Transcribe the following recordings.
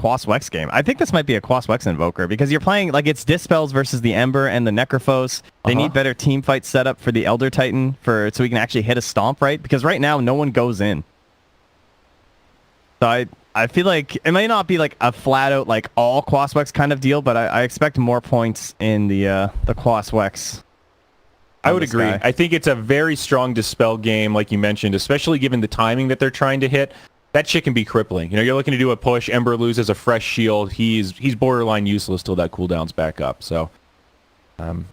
Quas Wex game. I think this might be a Quas Wex Invoker because you're playing like it's Dispels versus the Ember and the Necrophos. They need better team fight setup for the Elder Titan so we can actually hit a stomp right, because right now no one goes in. So I feel like it may not be like a flat out like all Quas Wex kind of deal, but I expect more points in the Quas Wex. I would agree. I think it's a very strong Dispel game, like you mentioned, especially given the timing that they're trying to hit. That shit can be crippling. You know, you're looking to do a push. Ember loses a fresh shield. He's borderline useless till that cooldown's back up. So, I'm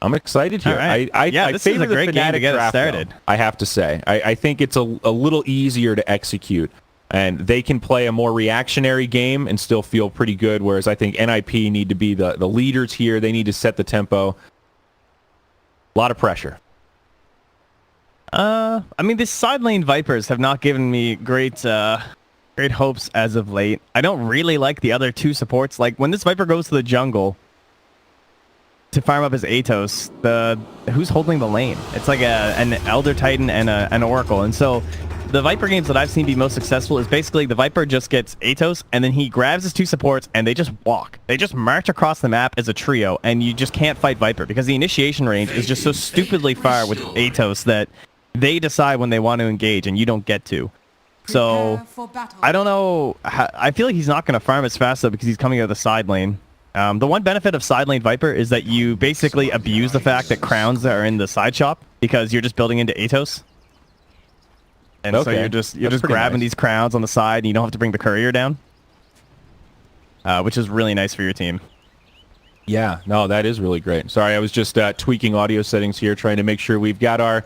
excited here. Right. I this is a great game to get it started. Though, I have to say, I think it's a little easier to execute, and they can play a more reactionary game and still feel pretty good. Whereas I think NIP need to be the leaders here. They need to set the tempo. A lot of pressure. I mean, the side lane Vipers have not given me great hopes as of late. I don't really like the other two supports. Like, when this Viper goes to the jungle to farm up his Atos, who's holding the lane? It's like an Elder Titan and an Oracle. And so the Viper games that I've seen be most successful is basically the Viper just gets Atos, and then he grabs his two supports, and they just walk. They just march across the map as a trio, and you just can't fight Viper because the initiation range is just so stupidly far with Atos that they decide when they want to engage, and you don't get to. So, I don't know. I feel like he's not going to farm as fast, though, because he's coming out of the side lane. The one benefit of side lane Viper is that you basically abuse the fact that crowns are in the side shop because you're just building into Atos. And so you're just grabbing these crowns on the side, and you don't have to bring the courier down, which is really nice for your team. Yeah, no, that is really great. Sorry, I was just tweaking audio settings here, trying to make sure we've got our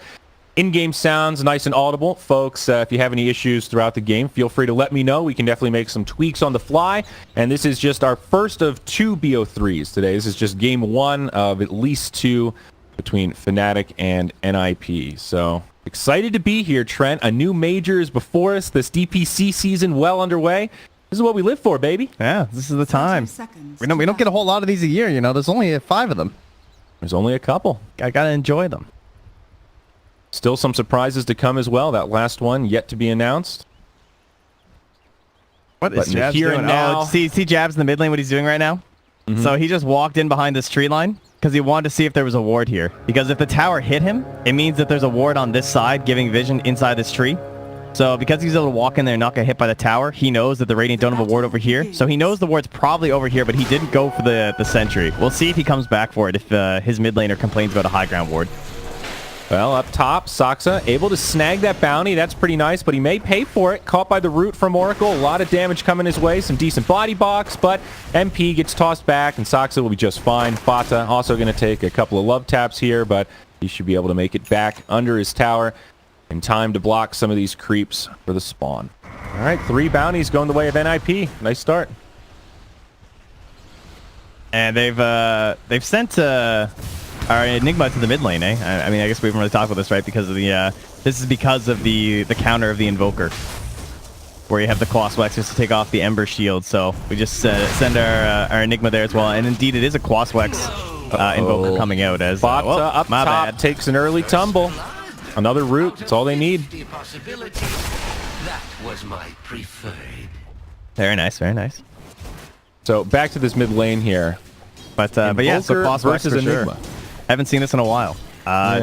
in-game sounds nice and audible. Folks, if you have any issues throughout the game, feel free to let me know. We can definitely make some tweaks on the fly. And this is just our first of 2 BO3s today. This is just game 1 of at least 2 between Fnatic and NIP. So excited to be here, Trent. A new major is before us. This DPC season well underway. This is what we live for, baby. Yeah, this is the time. We don't get a whole lot of these a year, you know. There's only 5 of them. There's only a couple. I gotta enjoy them. Still some surprises to come as well. That last one yet to be announced. What is Jabs doing? Now, see Jabs in the mid lane, what he's doing right now? Mm-hmm. So he just walked in behind this tree line because he wanted to see if there was a ward here. Because if the tower hit him, it means that there's a ward on this side giving vision inside this tree. So because he's able to walk in there and not get hit by the tower, he knows that the Radiant don't have a ward over here. So he knows the ward's probably over here, but he didn't go for the sentry. We'll see if he comes back for it if his mid laner complains about a high ground ward. Well, up top, Saksa able to snag that bounty. That's pretty nice, but he may pay for it. Caught by the root from Oracle. A lot of damage coming his way. Some decent body box, but MP gets tossed back, and Saksa will be just fine. Fata also going to take a couple of love taps here, but he should be able to make it back under his tower in time to block some of these creeps for the spawn. All right, 3 bounties going the way of NIP. Nice start. And they've sent our Enigma to the mid lane, eh? I mean, I guess we haven't really talked about this, right? Because of the this is because of the counter of the Invoker, where you have the Quas Wex just to take off the Ember shield. So we just send our Enigma there as well. And indeed, it is a Quas Wex Invoker coming out as Fata up top bad. Takes an early tumble. Another root. That's all they need. That was my preferred. Very nice, very nice. So back to this mid lane here. But yeah, so Quas Wex versus Enigma. Sure. Haven't seen this in a while.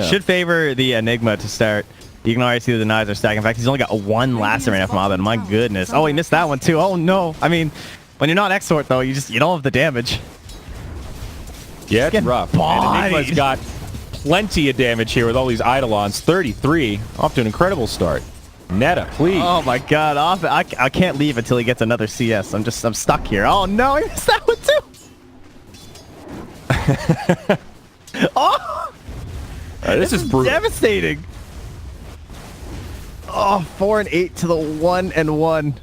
Should favor the Enigma to start. You can already see the denies are stacking. In fact, he's only got 1 lacerate from Abed. My goodness. Oh, he missed that one too. Oh no. I mean, when you're not Exort though, you don't have the damage. Yeah, it's rough. And Enigma's got plenty of damage here with all these Eidolons. 33. Off to an incredible start. Netta, please. Oh my god. I can't leave until he gets another CS. I'm stuck here. Oh no, he missed that one too. Oh! This is brutal. Devastating. Oh, 4 and 8 to the 1 and 1.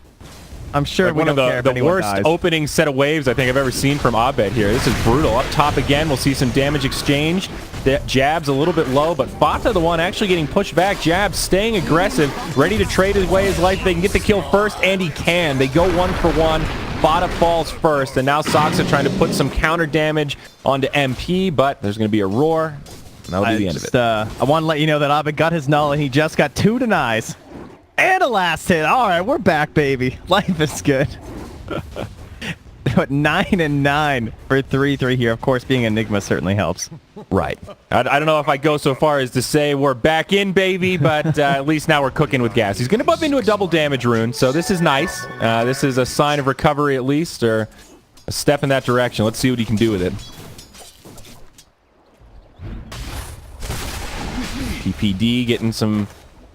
I'm sure like one of the worst opening set of waves I think I've ever seen from Abed here. This is brutal. Up top again, we'll see some damage exchange. Jab's a little bit low, but Fata the one actually getting pushed back. Jab staying aggressive, ready to trade away his life. They can get the kill first, and he can. They go 1 for 1. Fata falls first, and now Saksa trying to put some counter damage onto MP, but there's going to be a roar, and that'll be the end of it. I want to let you know that Abed got his null, and he just got 2 denies. And a last hit. All right, we're back, baby. Life is good. but 9-9 for 3-3 here. Of course, being Enigma certainly helps. Right. I don't know if I go so far as to say we're back in, baby, but at least now we're cooking with gas. He's going to bump into a double damage rune, so this is nice. This is a sign of recovery at least, or a step in that direction. Let's see what he can do with it. PPD getting some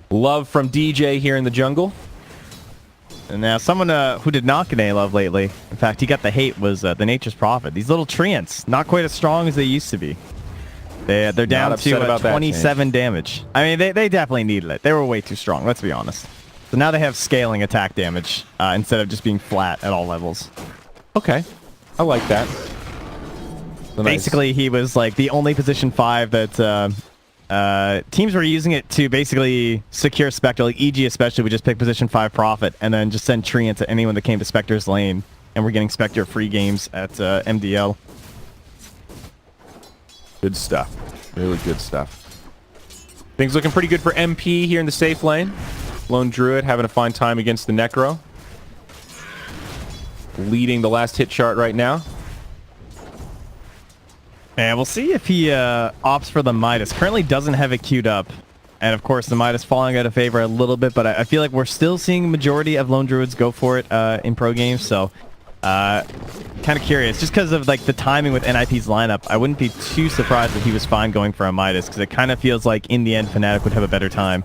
love from DJ here in the jungle. And now someone who did not get any love lately, in fact, he got the hate, was the Nature's Prophet. These little treants, not quite as strong as they used to be. They're down to 27 damage. I mean, they definitely needed it. They were way too strong, let's be honest. So now they have scaling attack damage instead of just being flat at all levels. Okay. I like that. So basically, he was like the only position 5 that teams were using it to basically secure Spectre. Like EG especially would just pick position 5 Prophet and then just send Treant to anyone that came to Spectre's lane. And we're getting Spectre free games at MDL. Good stuff. Really good stuff. Things looking pretty good for MP here in the safe lane. Lone Druid having a fine time against the Necro. Leading the last hit chart right now. And we'll see if he opts for the Midas. Currently doesn't have it queued up. And of course the Midas falling out of favor a little bit, but I feel like we're still seeing the majority of Lone Druids go for it in pro games. So kind of curious, just because of like the timing with NIP's lineup, I wouldn't be too surprised if he was fine going for a Midas, because it kind of feels like in the end Fnatic would have a better time.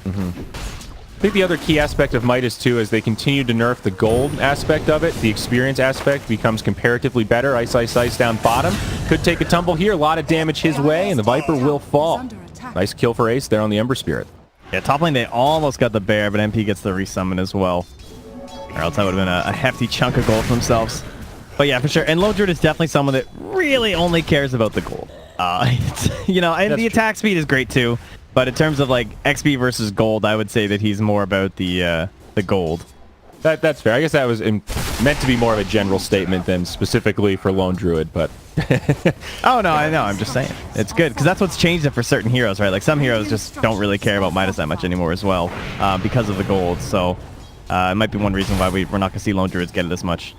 I think the other key aspect of Midas too is they continue to nerf the gold aspect of it. The experience aspect becomes comparatively better. Ice, ice, ice down bottom. Could take a tumble here. A lot of damage his way, and the Viper will fall. Nice kill for Ace there on the Ember Spirit. Yeah, top lane they almost got the bear, but MP gets the resummon as well. Or else that would have been a hefty chunk of gold for themselves. But yeah, for sure. And Lone Druid is definitely someone that really only cares about the gold. You know, and the attack speed is great too. But in terms of like XP versus gold, I would say that he's more about the gold. That's fair. I guess that was meant to be more of a general statement than specifically for Lone Druid, but... Oh, no, I know. I'm just saying. It's good, because that's what's changed it for certain heroes, right? Like, some heroes just don't really care about Midas that much anymore as well, because of the gold. So, it might be one reason why we're not going to see Lone Druids get it as much.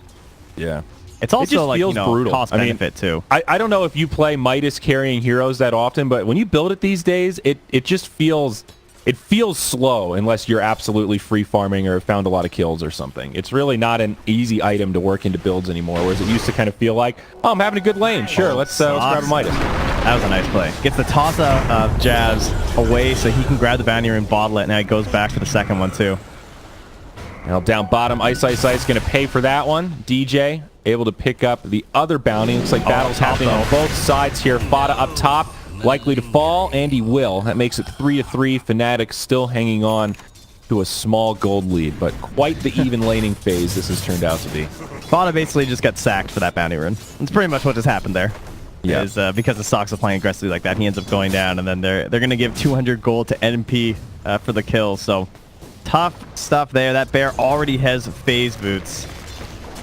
Yeah. It's also, like, you know, brutal. cost-benefit, too. I don't know if you play Midas carrying heroes that often, but when you build it these days, it just feels... It feels slow unless you're absolutely free farming or have found a lot of kills or something. It's really not an easy item to work into builds anymore, whereas it used to kind of feel like, oh, I'm having a good lane. Sure, let's grab a Midas. That was a nice play. Gets the toss out of Jazz away so he can grab the bounty and bottle it, and now he goes back for the second one too. Now down bottom, Ice, Ice, Ice going to pay for that one. DJ able to pick up the other bounty. Looks like battle's happening on both sides here. Fada up top. Likely to fall, and he will. That makes it 3-3. Fnatic still hanging on to a small gold lead, but quite the even laning phase this has turned out to be. Fada basically just got sacked for that bounty rune. That's pretty much what just happened there. Yeah. Is because the Sox are playing aggressively like that, he ends up going down, and then they're going to give 200 gold to NP for the kill. So tough stuff there. That bear already has phase boots.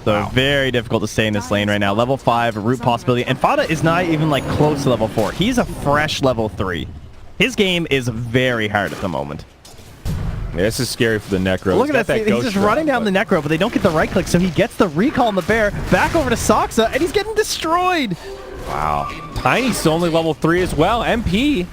So very difficult to stay in this lane right now. Level 5, root possibility. And Fada is not even like close to level 4. He's a fresh level 3. His game is very hard at the moment. Yeah, this is scary for the Necro. Look at that. He's just running down the Necro, but they don't get the right click. So he gets the recall on the bear. Back over to Soxa, and he's getting destroyed. Wow. Tiny's only level 3 as well. MP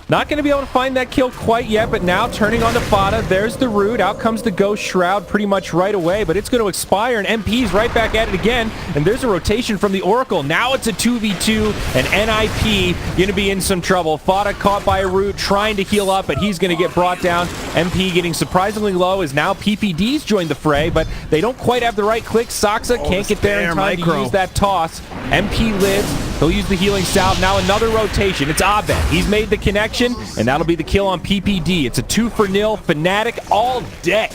not going to be able to find that kill quite yet, but now turning on to Fada. There's the root. Out comes the Ghost Shroud pretty much right away, but it's going to expire, and MP's right back at it again, and there's a rotation from the Oracle. Now it's a 2v2, and NIP going to be in some trouble. Fada caught by a root, trying to heal up, but he's going to get brought down. MP getting surprisingly low as now PPD's joined the fray, but they don't quite have the right click. Soxa can't get there in time to use that toss. MP lives. He'll use the healing salve. Now another rotation. It's Abed. He's made the connection, and that'll be the kill on PPD. It's a 2-0 Fnatic all day.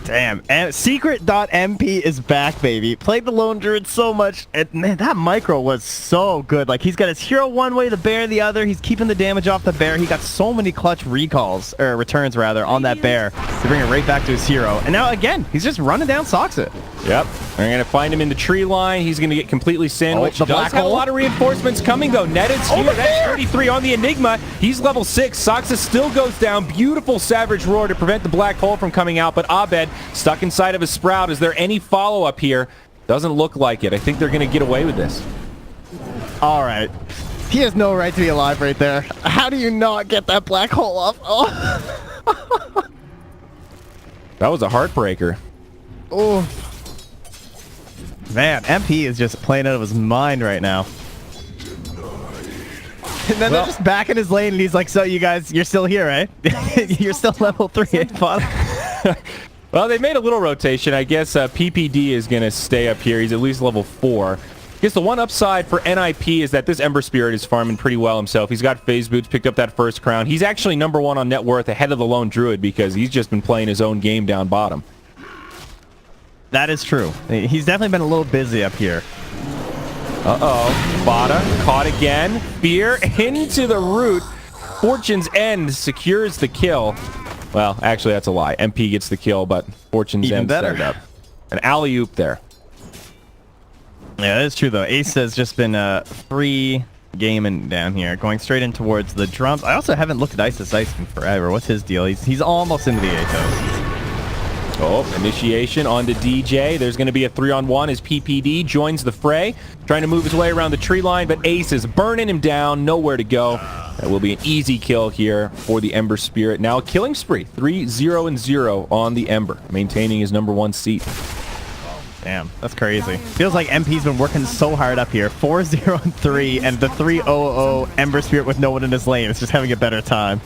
Damn. And Secret.MP is back, baby. Played the Lone Druid so much. And man, that micro was so good. Like, he's got his hero one way, the bear the other. He's keeping the damage off the bear. He got so many clutch recalls, or returns rather, on that bear to bring it right back to his hero. And now, again, he's just running down Soxa. Yep. We're going to find him in the tree line. He's going to get completely sandwiched. The does have a lot of reinforcements coming, though. Netted's here. That's 33 on the Enigma. He's level 6. Soxa still goes down. Beautiful Savage Roar to prevent the black hole from coming out, but Abed stuck inside of a Sprout. Is there any follow-up here? Doesn't look like it. I think they're going to get away with this. All right. He has no right to be alive right there. How do you not get that black hole off? Oh. That was a heartbreaker. Oh. Man, MP is just playing out of his mind right now. And then they're just back in his lane, and he's like, so you guys, you're still here, right? You're still level 3, eh, Fnatic? Well, they made a little rotation. I guess PPD is going to stay up here. He's at least level 4. I guess the one upside for NIP is that this Ember Spirit is farming pretty well himself. He's got phase boots, picked up that first crown. He's actually number 1 on net worth ahead of the lone Druid because he's just been playing his own game down bottom. That is true. He's definitely been a little busy up here. Uh-oh. Bada caught again. Fear into the root. Fortune's End secures the kill. Well, actually, that's a lie. MP gets the kill, but Fortune's End set it up. An alley-oop there. Yeah, that is true, though. Ace has just been free gaming down here, going straight in towards the drums. I also haven't looked at Isis in forever. What's his deal? He's almost into the Atos. Oh, initiation onto DJ. There's going to be a 3-on-1 as PPD joins the fray, trying to move his way around the tree line, but Ace is burning him down. Nowhere to go. That will be an easy kill here for the Ember Spirit. Now a killing spree. 3-0-0 on the Ember, maintaining his number 1 seat. Damn, that's crazy. Feels like MP's been working so hard up here. 4-0-3, and the 3-0-0 Ember Spirit with no one in his lane is just having a better time.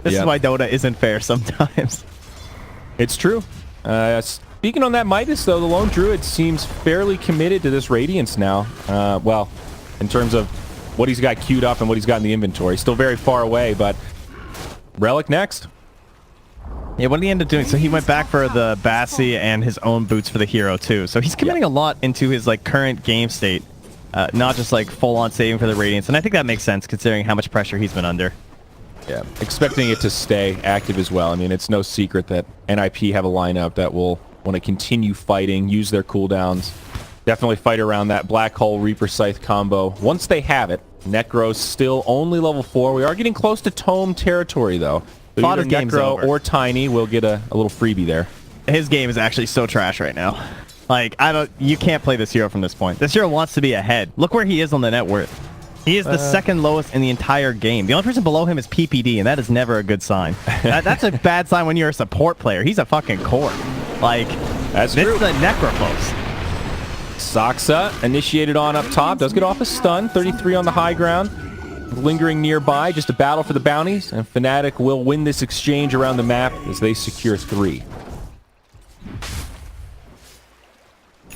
This is why Dota isn't fair sometimes. It's true. Speaking on that Midas, though, the lone Druid seems fairly committed to this Radiance now. Well, in terms of what he's got queued up and what he's got in the inventory. Still very far away, but Relic next. Yeah, what did he end up doing? So he went back for the Bassi and his own boots for the hero, too. So he's committing a lot into his like current game state, not just like full-on saving for the Radiance. And I think that makes sense, considering how much pressure he's been under. Yeah, expecting it to stay active as well. I mean, it's no secret that NIP have a lineup that will want to continue fighting, use their cooldowns, definitely fight around that Black Hole Reaper Scythe combo. Once they have it, Necro's still only level 4. We are getting close to Tome territory, though. So either Necro or Tiny will get a little freebie there. His game is actually so trash right now. Like, you can't play this hero from this point. This hero wants to be ahead. Look where he is on the net worth. He is the second lowest in the entire game. The only person below him is PPD, and that is never a good sign. That's a bad sign when you're a support player. He's a fucking core. Like, that's this true. is a Necrophos. Saksa initiated on up top. Does get off a stun. 33 on the high ground. Lingering nearby. Just a battle for the bounties. And Fnatic will win this exchange around the map as they secure 3.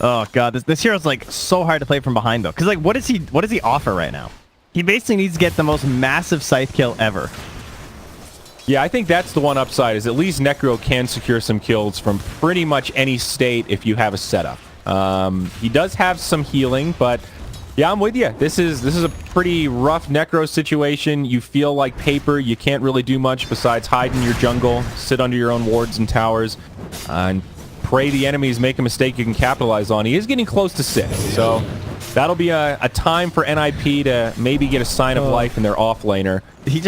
Oh god, this hero's like so hard to play from behind though. Cause like what does he offer right now? He basically needs to get the most massive scythe kill ever. Yeah, I think that's the one upside, is at least Necro can secure some kills from pretty much any state if you have a setup. He does have some healing, but yeah, I'm with you. This is a pretty rough Necro situation. You feel like paper. You can't really do much besides hide in your jungle, sit under your own wards and towers, and pray the enemies make a mistake you can capitalize on. He is getting close to 6, so that'll be a time for NIP to maybe get a sign of life in their off laner. He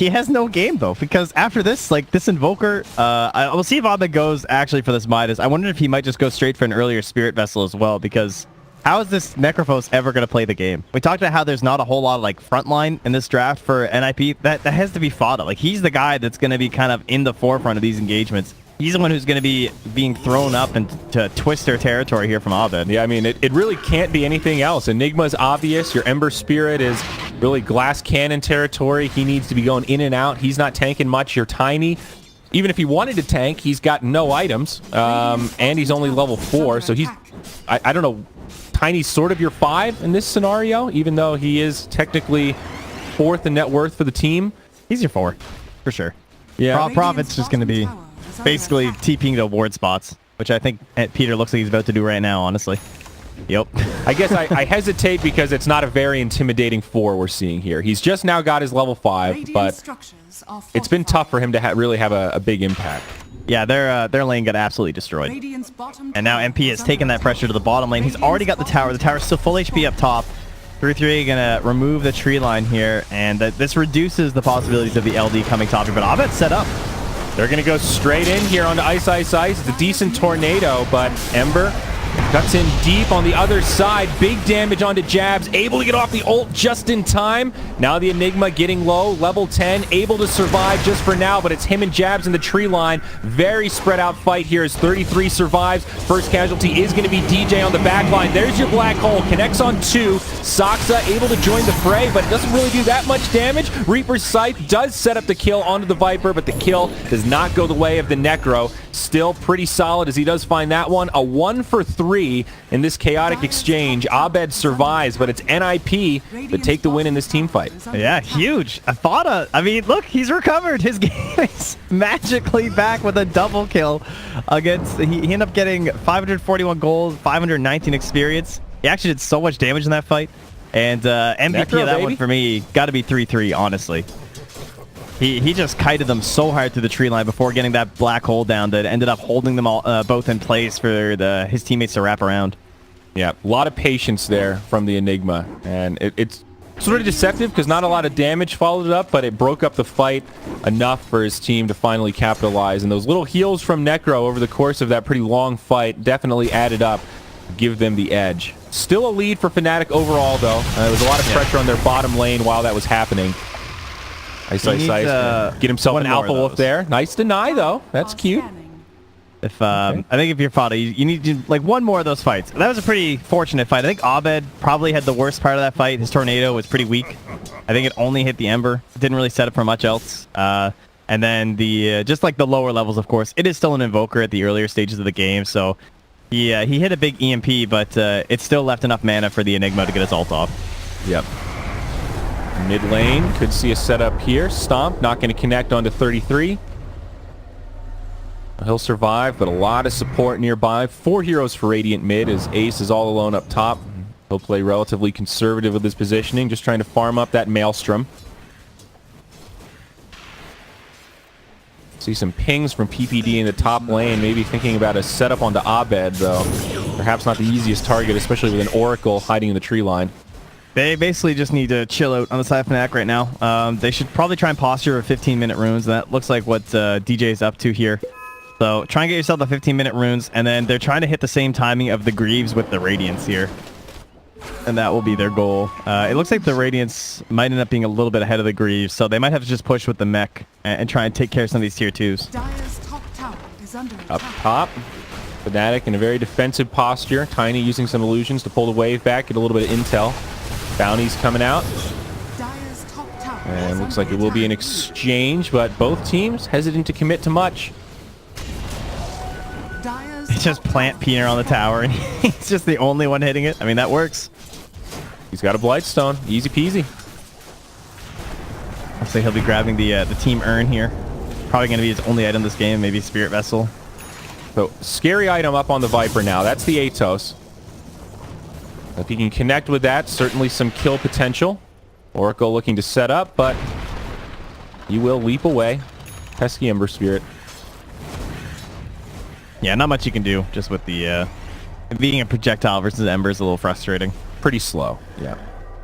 has no game though, because after this, like this Invoker, I will see if Abed goes actually for this Midas. I wonder if he might just go straight for an earlier Spirit Vessel as well, because how is this Necrophos ever going to play the game? We talked about how there's not a whole lot of like frontline in this draft for NIP. That has to be Fada. Like he's the guy that's going to be kind of in the forefront of these engagements. He's the one who's going to be being thrown up and to twist their territory here from Abed. Yeah, I mean, it really can't be anything else. Enigma's obvious. Your Ember Spirit is really glass cannon territory. He needs to be going in and out. He's not tanking much. You're Tiny. Even if he wanted to tank, he's got no items. And he's only level 4. So he's, I don't know, Tiny's sort of your 5 in this scenario, even though he is technically 4th in net worth for the team. He's your 4, for sure. Yeah. Prophet's just going to be basically TPing to ward spots, which I think Peter looks like he's about to do right now, honestly. Yep. I guess I hesitate because it's not a very intimidating 4 we're seeing here. He's just now got his level 5, but it's been tough for him to really have a big impact. Yeah, their lane got absolutely destroyed. And now MP has taken that pressure to the bottom lane. He's already got the tower. The tower's still full HP up top. 3-3 gonna remove the tree line here, and this reduces the possibilities of the LD coming top. But Abed's set up. They're going to go straight in here on the Ice. It's a decent tornado, but Ember Cuts in deep on the other side. Big damage onto Jabs. Able to get off the ult just in time. Now the Enigma getting low. Level 10. Able to survive just for now, but it's him and Jabs in the tree line. Very spread out fight here as 33 survives. First casualty is going to be DJ on the back line. There's your black hole. Connects on 2. Saksa able to join the fray, but it doesn't really do that much damage. Reaper's Scythe does set up the kill onto the Viper, but the kill does not go the way of the Necro. Still pretty solid as he does find that one. A 1 for 3 in this chaotic exchange. Abed survives, but it's NIP that take the win in this team fight. Yeah, huge. Afada, I mean, look, he's recovered. His game is magically back with a double kill against, he ended up getting 541 gold, 519 experience. He actually did so much damage in that fight. And MVP Necro, of that baby. one for me, got to be 3-3, honestly. He just kited them so hard through the tree line before getting that black hole down that ended up holding them all both in place for his teammates to wrap around. Yeah, a lot of patience there from the Enigma. And it's sort of deceptive because not a lot of damage followed it up, but it broke up the fight enough for his team to finally capitalize. And those little heals from Necro over the course of that pretty long fight definitely added up, give them the edge. Still a lead for Fnatic overall, though. There was a lot of pressure on their bottom lane while that was happening. Ice, get himself an Alpha Wolf there. Nice deny, though. That's cute. If I think if you're Fada, you need to like one more of those fights. That was a pretty fortunate fight. I think Abed probably had the worst part of that fight. His tornado was pretty weak. I think it only hit the Ember. It didn't really set up for much else. And then the just like the lower levels, of course, it is still an Invoker at the earlier stages of the game. So he hit a big EMP, but it still left enough mana for the Enigma to get his ult off. Yep. Mid lane, could see a setup here. Stomp, not going to connect onto 33. He'll survive, but a lot of support nearby. 4 heroes for Radiant mid as Ace is all alone up top. He'll play relatively conservative with his positioning, just trying to farm up that Maelstrom. See some pings from PPD in the top lane, maybe thinking about a setup onto Abed, though. Perhaps not the easiest target, especially with an Oracle hiding in the tree line. They basically just need to chill out on the side of Fnatic right now. They should probably try and posture for 15-minute runes, and that looks like what DJ is up to here. So try and get yourself the 15-minute runes, and then they're trying to hit the same timing of the Greaves with the Radiance here. And that will be their goal. It looks like the Radiance might end up being a little bit ahead of the Greaves, so they might have to just push with the mech and try and take care of some of these tier 2s. Up top, Fnatic in a very defensive posture. Tiny using some illusions to pull the wave back, get a little bit of intel. Bounties coming out. And looks like it will be an exchange, but both teams hesitant to commit to much. It's just plant Peener on the tower, and he's just the only one hitting it. I mean, that works. He's got a Blightstone. Easy peasy. I'll say he'll be grabbing the team urn here. Probably going to be his only item this game, maybe Spirit Vessel. So, scary item up on the Viper now. That's the Atos. If he can connect with that, certainly some kill potential. Oracle looking to set up, but he will leap away. Pesky Ember Spirit. Yeah, not much you can do just with the being a projectile versus Ember is a little frustrating. Pretty slow. Yeah.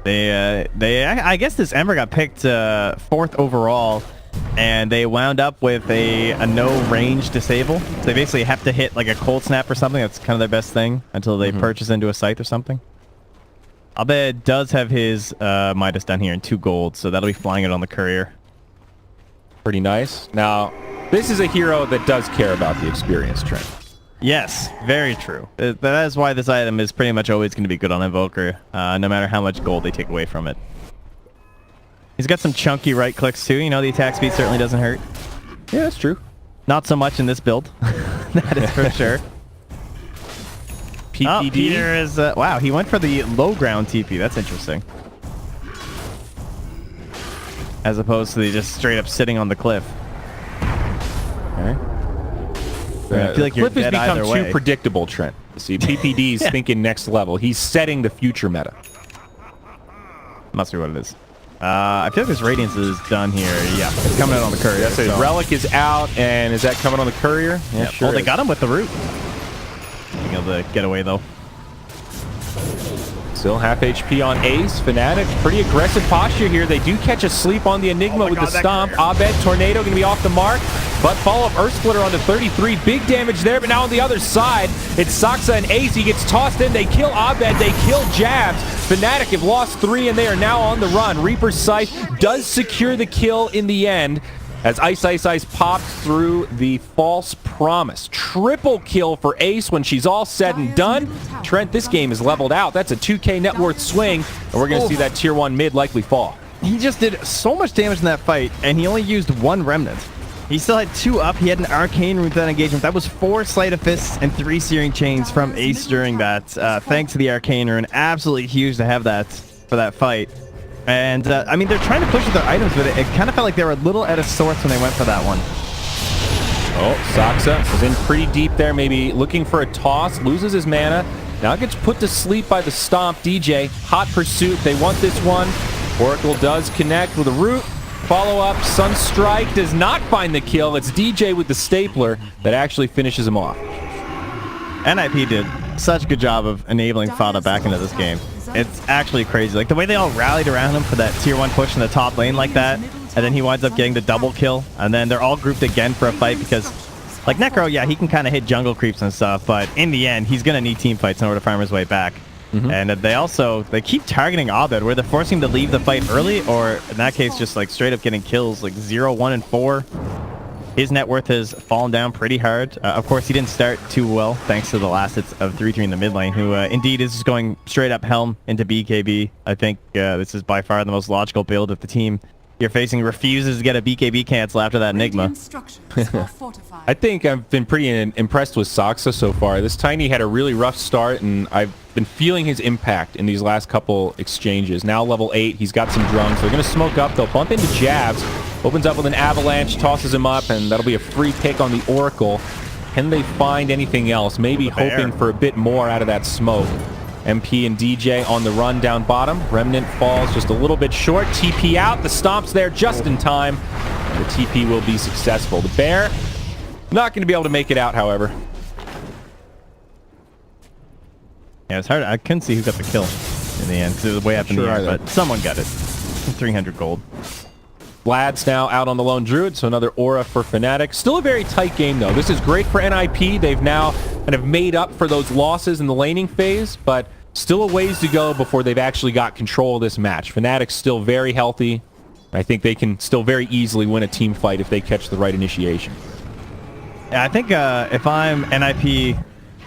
I guess this Ember got picked 4th overall, and they wound up with a no range disable. So they basically have to hit like a cold snap or something. That's kind of their best thing until they purchase into a scythe or something. Abed does have his Midas down here in 2 gold, so that'll be flying it on the courier. Pretty nice. Now, this is a hero that does care about the experience trend. Yes, very true. That is why this item is pretty much always going to be good on Invoker, no matter how much gold they take away from it. He's got some chunky right clicks too. You know, the attack speed certainly doesn't hurt. Yeah, that's true. Not so much in this build. That is for sure. PPD. Oh, Peter is... wow, he went for the low ground TP. That's interesting. As opposed to the just straight up sitting on the cliff. Okay. I feel like you're Cliff has dead become either too way. predictable, Trent. See, PPD's thinking next level. He's setting the future meta. Must be what it is. I feel like this Radiance is done here. Yeah, it's coming out on the courier. That's it. So. Relic is out, and is that coming on the courier? Yeah, Yep. sure. Well, they is. got him with the root. Being able to get away though. Still half HP on Ace. Fnatic, pretty aggressive posture here. They do catch a sleep on the Enigma with the stomp. Abed, Tornado going to be off the mark, but follow-up Earth Splitter onto 33. Big damage there, but now on the other side, it's Saksa and Ace. He gets tossed in. They kill Abed. They kill Jabs. Fnatic have lost 3, and they are now on the run. Reaper's Scythe does secure the kill in the end, as Ice popped through the false promise. Triple kill for Ace when she's all said and done. Trent, this game is leveled out. That's a 2K net worth swing, and we're going to see that tier 1 mid likely fall. He just did so much damage in that fight, and he only used 1 remnant. He still had 2 up. He had an arcane root that engagement. That was 4 sleight of fists and 3 searing chains from Ace during that. Thanks to the arcane rune. Absolutely huge to have that for that fight. And, I mean, they're trying to push with their items, but it kind of felt like they were a little out of sorts when they went for that one. Oh, Saksa was in pretty deep there, maybe looking for a toss, loses his mana. Now gets put to sleep by the stomp. DJ, hot pursuit. They want this one. Oracle does connect with a root. Follow-up, Sunstrike does not find the kill. It's DJ with the stapler that actually finishes him off. NIP did such a good job of enabling Fada back into this game. It's actually crazy. Like, the way they all rallied around him for that tier 1 push in the top lane like that, and then he winds up getting the double kill, and then they're all grouped again for a fight because, like, Necro, yeah, he can kind of hit jungle creeps and stuff, but in the end, he's going to need team fights in order to farm his way back. And they keep targeting Abed, where they're forcing him to leave the fight early, or in that case, just like straight up getting kills, like 0, 1, and 4. His net worth has fallen down pretty hard. Of course, he didn't start too well, thanks to the last hits of 3-3 in the mid lane, who indeed is just going straight up Helm into BKB. I think this is by far the most logical build if the team you're facing refuses to get a BKB cancel after that Enigma. I think I've been pretty impressed with Saksa so far. This Tiny had a really rough start, and I've been feeling his impact in these last couple exchanges. Now level 8, he's got some drums. They're going to smoke up. They'll bump into Jabs. Opens up with an avalanche, tosses him up, and that'll be a free pick on the Oracle. Can they find anything else? Maybe hoping for a bit more out of that smoke. MP and DJ on the run down bottom. Remnant falls just a little bit short. TP out. The stomp's there just in time. And the TP will be successful. The Bear, not going to be able to make it out, however. Yeah, it's hard. I couldn't see who got the kill in the end because it was way up in the air, but someone got it. 300 gold. Vlad's now out on the lone druid, so another aura for Fnatic. Still a very tight game, though. This is great for NIP. They've now kind of made up for those losses in the laning phase, but still a ways to go before they've actually got control of this match. Fnatic's still very healthy. I think they can still very easily win a team fight if they catch the right initiation. Yeah, I think if I'm NIP,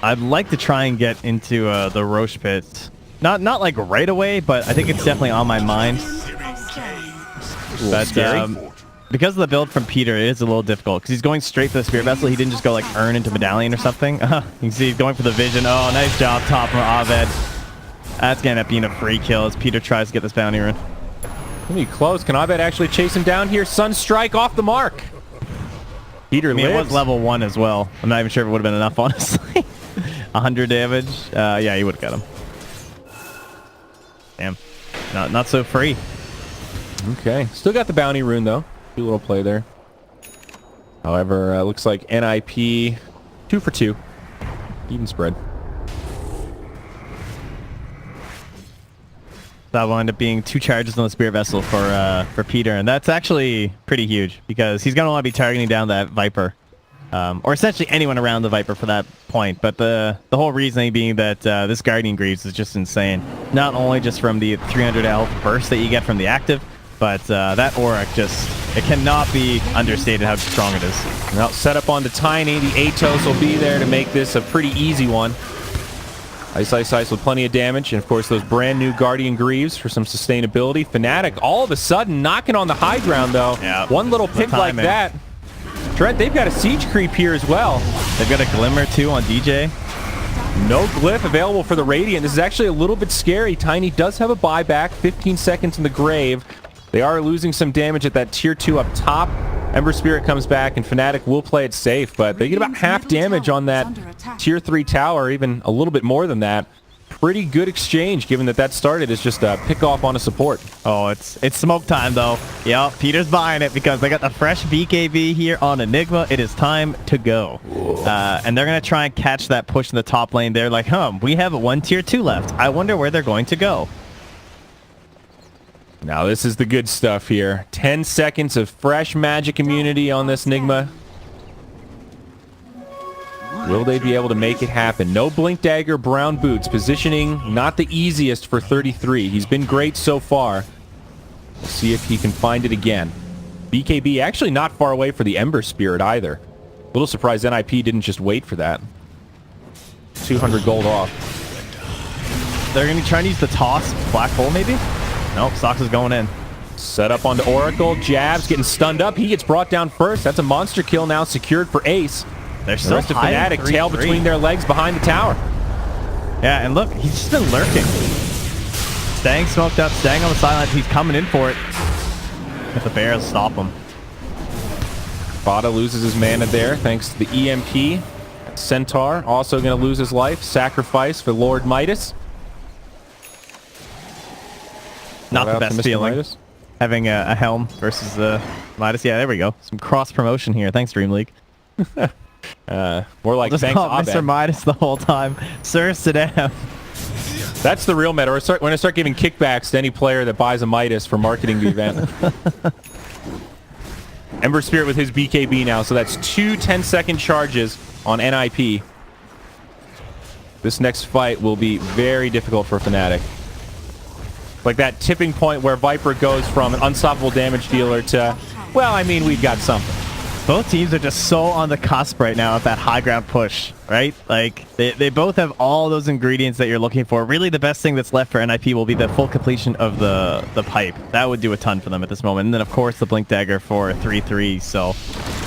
I'd like to try and get into the Roche pit. Not like right away, but I think it's definitely on my mind. But because of the build from Peter, it is a little difficult because he's going straight for the Spirit Vessel. He didn't just go like Earn into Medallion or something. You can see he's going for the Vision. Oh, nice job top from Aved. That's going to end up being a free kill as Peter tries to get this bounty rune. Pretty close. Can Aved actually chase him down here? Sunstrike off the mark. Peter lives. It was level 1 as well. I'm not even sure if it would have been enough, honestly. 100 damage. Yeah, he would have got him. Damn. Not so free. Okay. Still got the bounty rune, though. Cute little play there. However, looks like NIP 2 for 2. Even spread. That will end up being 2 charges on the Spirit Vessel for Peter, and that's actually pretty huge because he's going to want to be targeting down that Viper. Or essentially anyone around the Viper for that point. But the whole reasoning being that this Guardian Greaves is just insane. Not only just from the 300 health burst that you get from the active, but that aura it cannot be understated how strong it is. Now set up onto Tiny. The Atos will be there to make this a pretty easy one. Ice with plenty of damage, and of course those brand new Guardian Greaves for some sustainability. Fnatic all of a sudden knocking on the high ground though. Yeah, one little pick like that. Trent, they've got a siege creep here as well. They've got a Glimmer too on DJ. No glyph available for the Radiant. This is actually a little bit scary. Tiny does have a buyback, 15 seconds in the grave. They are losing some damage at that tier 2 up top. Ember Spirit comes back and Fnatic will play it safe, but they get about half damage on that tier 3 tower, even a little bit more than that. pretty good exchange, given that started as just a pick off on a support. Oh, it's smoke time, though. Yep, Peter's buying it because they got the fresh BKB here on Enigma. It is time to go. And they're going to try and catch that push in the top lane. They're like, we have one tier 2 left. I wonder where they're going to go. Now, this is the good stuff here. 10 seconds of fresh magic immunity on this Enigma. Will they be able to make it happen? No Blink Dagger, brown boots. Positioning not the easiest for 33. He's been great so far. We'll see if he can find it again. BKB actually not far away for the Ember Spirit either. A little surprised NIP didn't just wait for that. 200 gold off. They're going to be trying to use the toss. Black hole, maybe? Nope, Sox is going in. Set up onto Oracle. Jabs getting stunned up. He gets brought down first. That's a monster kill now secured for Ace. They're The still rest of Fnatic tail between their legs behind the tower. Yeah, and look, he's just been lurking. Staying smoked up, staying on the sidelines. He's coming in for it. If the Bears stop him. Bada loses his mana there thanks to the EMP. Centaur also going to lose his life. Sacrifice for Lord Midas. Not the best feeling. Midas. Having a helm versus Midas. Yeah, there we go. Some cross promotion here. Thanks, DreamLeague. More like just thanks, Mr. Midas the whole time. Sir Saddam. That's the real meta. When I start giving kickbacks to any player that buys a Midas for marketing the event. Ember Spirit with his BKB now, so that's 2 10-second charges on NIP. This next fight will be very difficult for Fnatic. Like that tipping point where Viper goes from an unstoppable damage dealer to, well, I mean, we've got something. Both teams are just so on the cusp right now of that high ground push, right? Like, they both have all those ingredients that you're looking for. Really, the best thing that's left for NIP will be the full completion of the pipe. That would do a ton for them at this moment. And then, of course, the Blink Dagger for 3-3. So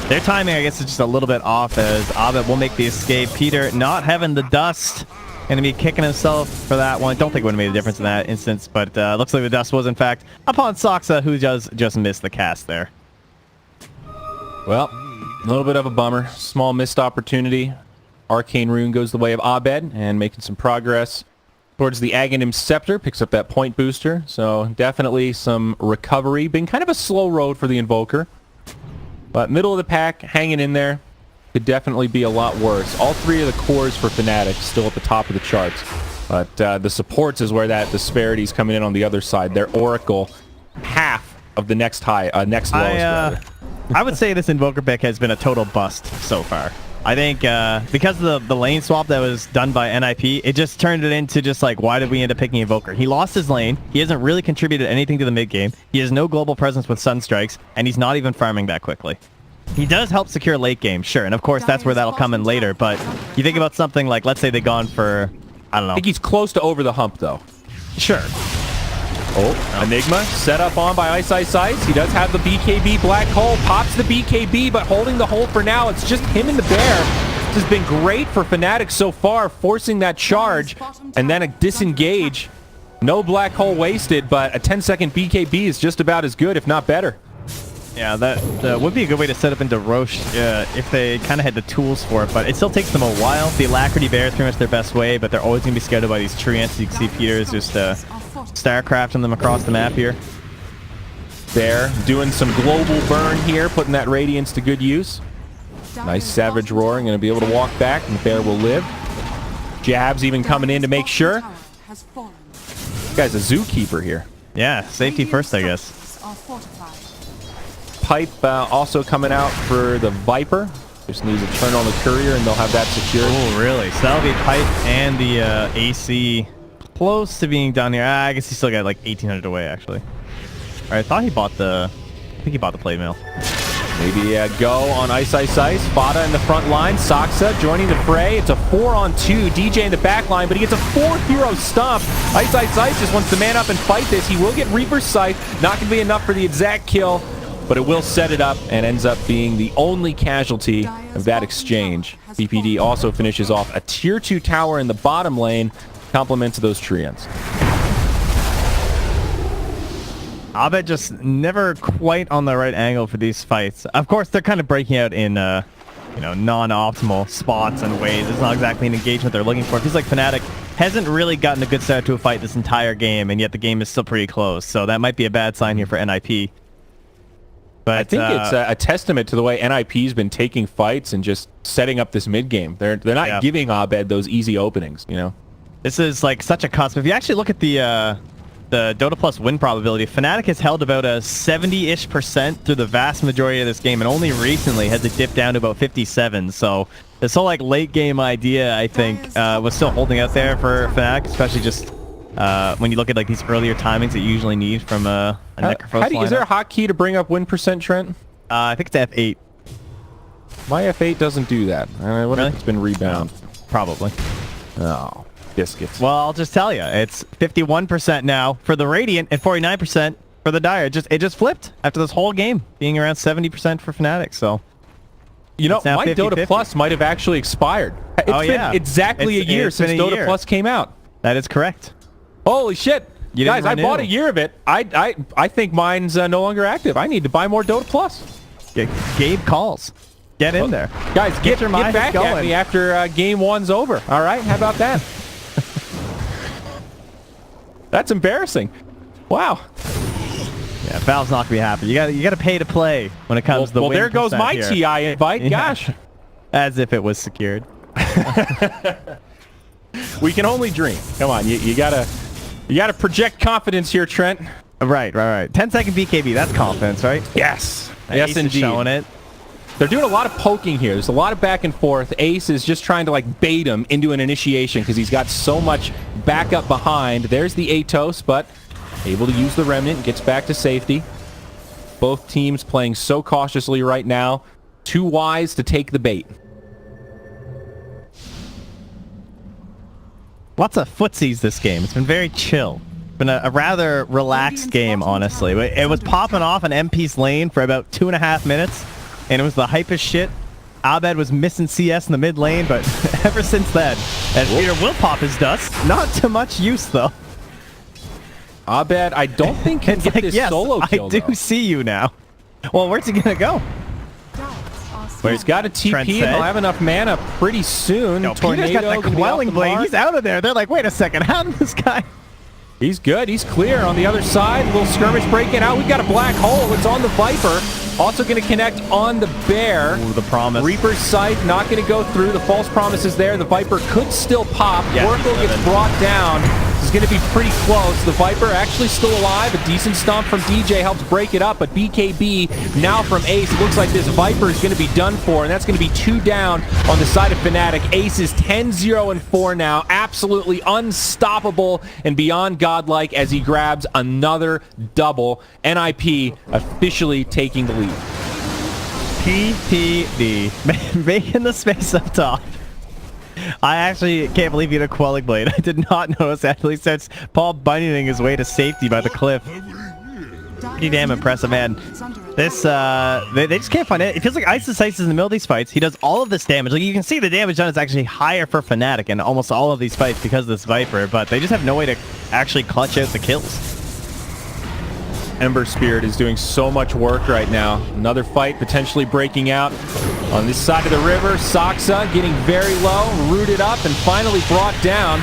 their timing, I guess, is just a little bit off as Abed will make the escape. Peter not having the dust. Going to be kicking himself for that one. Don't think it would have made a difference in that instance, but looks like the dust was, in fact, upon Soxa, who does just miss the cast there. Well, a little bit of a bummer. Small missed opportunity. Arcane Rune goes the way of Abed and making some progress towards the Aghanim Scepter. Picks up that point booster. So definitely some recovery. Been kind of a slow road for the Invoker. But middle of the pack, hanging in there. Could definitely be a lot worse. All three of the cores for Fnatic still at the top of the charts. But the supports is where that disparity is coming in on the other side. Their Oracle, half of the next lowest. I would say this Invoker pick has been a total bust so far. I think because of the lane swap that was done by NIP, it just turned it into just like, why did we end up picking Invoker? He lost his lane. He hasn't really contributed anything to the mid game. He has no global presence with Sunstrikes, and he's not even farming that quickly. He does help secure late game, sure, and of course that's where that'll come in later, but you think about something like, let's say they've gone for, I don't know. I think he's close to over the hump, though. Sure. Oh, Enigma set up on by Ice. He does have the BKB Black Hole, pops the BKB, but holding the hold for now. It's just him and the bear. This has been great for Fnatic so far, forcing that charge and then a disengage. No Black Hole wasted, but a 10-second BKB is just about as good, if not better. Yeah, that would be a good way to set up into Roche if they kind of had the tools for it, but it still takes them a while. The Alacrity Bear is pretty much their best way, but they're always going to be scouted by these treants. You can see Peter's just StarCrafting them across the map here. Bear doing some global burn here, putting that Radiance to good use. Nice Savage Roar, going to be able to walk back, and the Bear will live. Jabs even coming in to make sure. This guy's a zookeeper here. Yeah, safety first, I guess. Pipe also coming out for the Viper. Just needs to turn on the Courier and they'll have that secured. Oh, really? So that'll be Pipe and the AC close to being done here. I guess he still got like 1,800 away, actually. All right, I thought he bought the... I think he bought the plate mail. Maybe a go on Ice. Bada in the front line. Soxa joining the fray. It's a 4-on-2. DJ in the back line, but he gets a 4-hero stomp. Ice just wants to man up and fight this. He will get Reaper's Sight. Not going to be enough for the exact kill, but it will set it up and ends up being the only casualty of that exchange. BPD also finishes off a tier 2 tower in the bottom lane, compliments of those treants. Abed just never quite on the right angle for these fights. Of course, they're kind of breaking out in non-optimal spots and ways. It's not exactly an engagement they're looking for. It feels like Fnatic hasn't really gotten a good start to a fight this entire game, and yet the game is still pretty close. So that might be a bad sign here for NIP. But I think it's a testament to the way NIP's been taking fights and just setting up this mid game. They're not giving Abed those easy openings, you know. This is like such a cusp. If you actually look at the Dota Plus win probability, Fnatic has held about a 70-ish% through the vast majority of this game, and only recently has it dipped down to about 57. So this whole like late game idea, I think, was still holding out there for Fnatic, especially just when you look at like these earlier timings that you usually need from a Necrophos Is there a hotkey to bring up win percent, Trent? I think it's F8. My F8 doesn't do that. What if it's been rebound? Probably. Oh, biscuits. Well, I'll just tell you, it's 51% now for the Radiant and 49% for the Dire. It just flipped after this whole game being around 70% for Fnatic. So, you know, my 50/50. Dota Plus might have actually expired. It's been exactly a year since Dota Plus came out. That is correct. Holy shit. Guys, I bought a year of it. I think mine's no longer active. I need to buy more Dota Plus. Gabe calls. Get in there. Guys, get back at me after game one's over. All right? How about that? That's embarrassing. Wow. Yeah, Valve's not gonna be happy. You got to pay to play when it comes to the win. Well, there goes my here. TI invite. Gosh. As if it was secured. We can only dream. Come on, you gotta project confidence here, Trent. Right. 10-second BKB. That's confidence, right? Yes. Yes, Yes, indeed. Showing it. They're doing a lot of poking here. There's a lot of back and forth. Ace is just trying to like bait him into an initiation because he's got so much backup behind. There's the Atos, but able to use the Remnant. Gets back to safety. Both teams playing so cautiously right now. Too wise to take the bait. Lots of footsies this game. It's been very chill. It's been a rather relaxed game, honestly. It was popping off in MP's lane for about 2.5 minutes, and it was the hypest shit. Abed was missing CS in the mid lane, but ever since then, as Peter will pop his dust. Not too much use, though. Abed, I don't think can get this solo kill, I do though. see you now. Well, where's he gonna go? But he's got a TP and he'll have enough mana pretty soon. No, Peter's got the quelling blade. He's out of there. They're like, wait a second, how did this guy... He's good. He's clear on the other side. A little skirmish breaking out. We've got a black hole. It's on the Viper. Also going to connect on the Bear. Ooh, the promise. Reaper's sight not going to go through. The false promise is there. The Viper could still pop. Yeah, Oracle gets brought down. This is going to be pretty close. The Viper actually still alive. A decent stomp from DJ helps break it up. But BKB now from Ace. Looks like this Viper is going to be done for. And that's going to be 2 down on the side of Fnatic. Ace is 10-0-4 now. Absolutely unstoppable and beyond godlike as he grabs another double. NIP officially taking the lead. PPD. Making the space up top. I actually can't believe he had a quelling blade. I did not notice that until he starts Paul bunnying his way to safety by the cliff. Pretty damn impressive, man. This, they just can't find it. It feels like Ice is in the middle of these fights. He does all of this damage. Like, you can see the damage done is actually higher for Fnatic in almost all of these fights because of this Viper, but they just have no way to actually clutch out the kills. Ember Spirit is doing so much work right now. Another fight potentially breaking out on this side of the river. Saksa getting very low, rooted up, and finally brought down.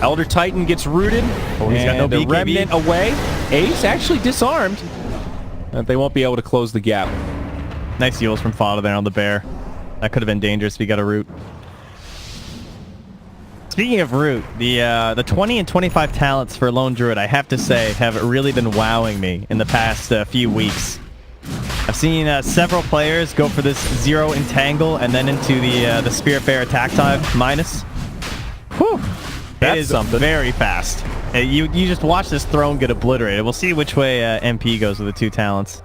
Elder Titan gets rooted. Oh, he's got no the BKB. Remnant away. Ace actually disarmed. They won't be able to close the gap. Nice heals from Fada there on the Bear. That could have been dangerous if he got a root. Speaking of root, the 20 and 25 talents for Lone Druid, I have to say, have really been wowing me in the past few weeks. I've seen several players go for this 0 entangle and then into the Spirit Bear attack time minus. Whew! That is something. Very fast. You just watch this throne get obliterated. We'll see which way MP goes with the 2 talents.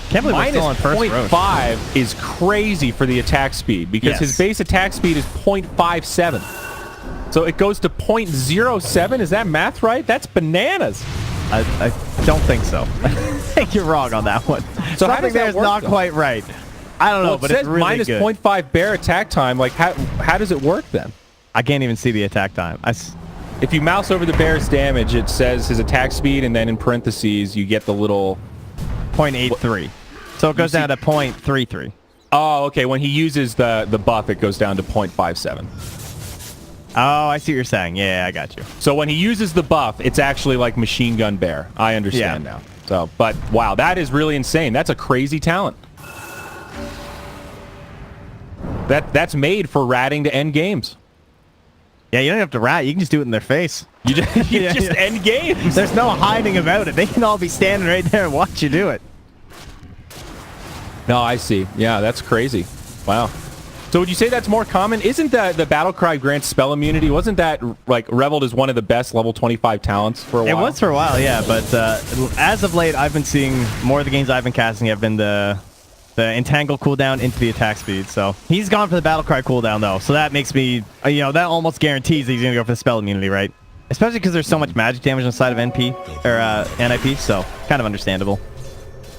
Can't believe we're still on first road. -0.5 is crazy for the attack speed because his base attack speed is 0.57. So it goes to 0.07. Is that math right? That's bananas. I don't think so. I think you're wrong on that one. So how Something does that there's work, not though? quite right. I don't know, but it's really minus good. -0.5 bear attack time. Like how does it work then? I can't even see the attack time. If you mouse over the bear's damage, it says his attack speed, and then in parentheses you get the little 0.83. So it goes down to 0.33. Oh, okay. When he uses the buff, it goes down to 0.57. Oh, I see what you're saying. Yeah, I got you. So when he uses the buff, it's actually like Machine Gun Bear. I understand now. So, but wow, that is really insane. That's a crazy talent. That's made for ratting to end games. Yeah, you don't have to rat. You can just do it in their face. You just end games. There's no hiding about it. They can all be standing right there and watch you do it. No, I see. Yeah, that's crazy. Wow. So would you say that's more common? Isn't the battle cry grant spell immunity? Wasn't that like reveled as one of the best level 25 talents for a while? It was for a while, yeah. But as of late, I've been seeing more of the games I've been casting have been the entangle cooldown into the attack speed. So he's gone for the battle cry cooldown though. So that makes me, that almost guarantees that he's gonna go for the spell immunity, right? Especially because there's so much magic damage inside of NP or NIP. So kind of understandable.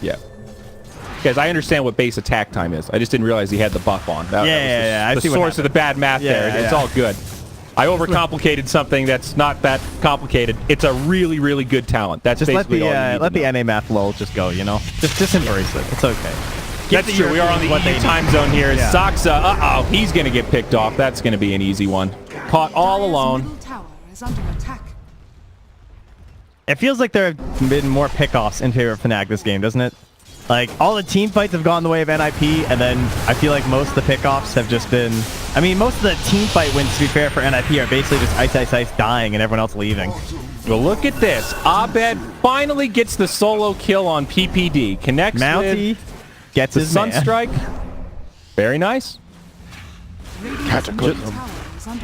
Yeah. Guys, I understand what base attack time is. I just didn't realize he had the buff on. That was the source of the bad math there. It's all good. I overcomplicated something that's not that complicated. It's a really, really good talent. That's just basically all you need let the NA math lull just go, Just embrace it. It's okay. That's true. We are on the EU time zone here. Yeah. Saksa, he's going to get picked off. That's going to be an easy one. Caught all alone. It feels like there have been more pickoffs in favor of Fnatic this game, doesn't it? Like, all the team fights have gone the way of NIP, and then I feel like most of the pickoffs have just been... I mean, most of the team fight wins, to be fair, for NIP are basically just ice dying and everyone else leaving. Well, look at this. Abed finally gets the solo kill on PPD. Connects Mountie gets his Sunstrike. Very nice. Cataclysm.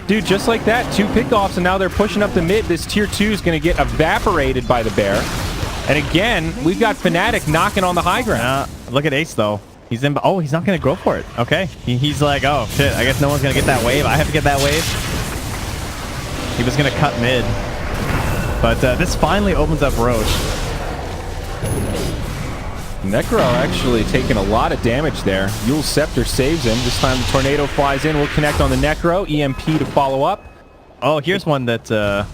Dude, just like that, 2 pickoffs, and now they're pushing up the mid. This tier 2 is going to get evaporated by the bear. And again, we've got Fnatic knocking on the high ground. Look at Ace, though. He's in. Oh, he's not going to go for it. Okay. He's like, oh, shit. I guess no one's going to get that wave. I have to get that wave. He was going to cut mid. But this finally opens up Roche. Necro actually taking a lot of damage there. Yule's Scepter saves him. This time the Tornado flies in. We'll connect on the Necro. EMP to follow up. Oh, here's one that...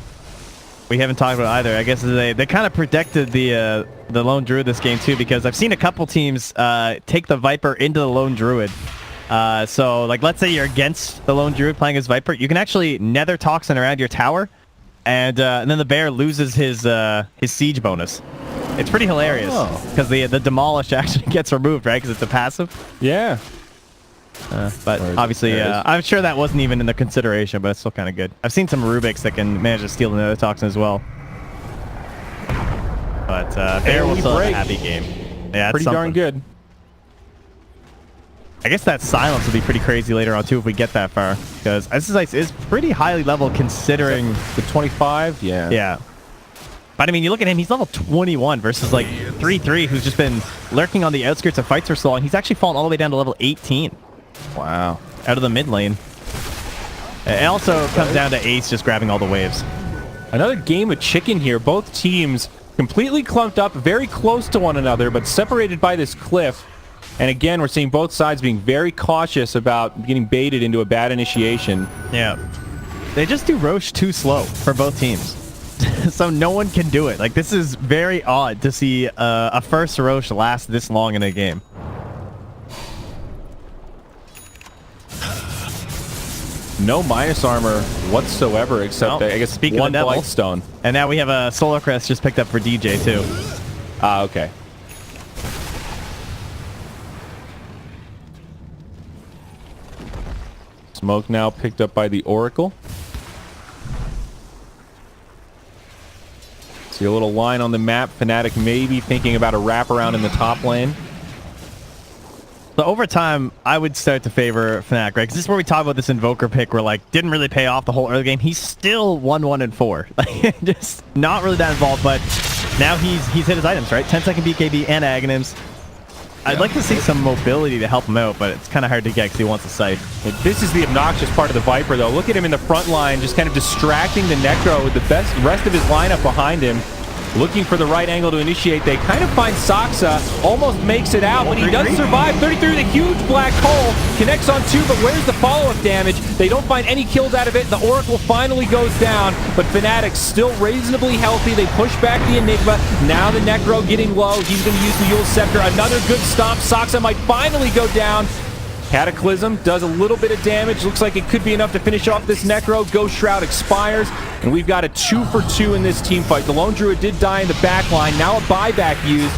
we haven't talked about either. I guess they kind of protected the Lone Druid this game too, because I've seen a couple teams take the Viper into the Lone Druid. So like, let's say you're against the Lone Druid playing as Viper, you can actually Nether Toxin around your tower, and then the bear loses his siege bonus. It's pretty hilarious because the demolish actually gets removed, right? Because it's a passive. Yeah. But obviously, I'm sure that wasn't even in the consideration, but it's still kind of good. I've seen some Rubiks that can manage to steal the Nether Toxin as well. But Bear will still have a happy game. Yeah, pretty darn good. I guess that silence will be pretty crazy later on too if we get that far, because this is pretty highly level considering the 25. Yeah. Yeah. But I mean, you look at him, he's level 21 versus like 3-3, who's just been lurking on the outskirts of fights for so long. He's actually fallen all the way down to level 18. Wow. Out of the mid lane. It also comes down to Ace just grabbing all the waves. Another game of chicken here. Both teams completely clumped up, very close to one another, but separated by this cliff. And again, we're seeing both sides being very cautious about getting baited into a bad initiation. Yeah. They just do Roche too slow for both teams. So no one can do it. Like, this is very odd to see a first Roche last this long in a game. No minus armor whatsoever, except I guess one Blightstone. And now we have a Solar Crest just picked up for DJ too. Ah, okay. Smoke now picked up by the Oracle. See a little line on the map. Fnatic maybe thinking about a wraparound in the top lane. So over time, I would start to favor Fnatic, right? Because this is where we talk about this Invoker pick where, like, didn't really pay off the whole early game. He's still 1-1-4. Like, just not really that involved, but now he's hit his items, right? 10-second BKB and Aghanims. I'd like to see some mobility to help him out, but it's kind of hard to get because he wants a sight. This is the obnoxious part of the Viper, though. Look at him in the front line, just kind of distracting the Necro with the rest of his lineup behind him. Looking for the right angle to initiate. They kind of find Saksa, almost makes it out, but he does survive. 33 with a huge black hole. Connects on 2, but where's the follow-up damage? They don't find any kills out of it. The Oracle finally goes down, but Fnatic still reasonably healthy. They push back the Enigma. Now the Necro getting low. He's going to use the Yule's Scepter. Another good stomp. Saksa might finally go down. Cataclysm does a little bit of damage. Looks like it could be enough to finish off this Necro. Ghost Shroud expires, and we've got a 2 for 2 in this team fight. The Lone Druid did die in the back line. Now a buyback used.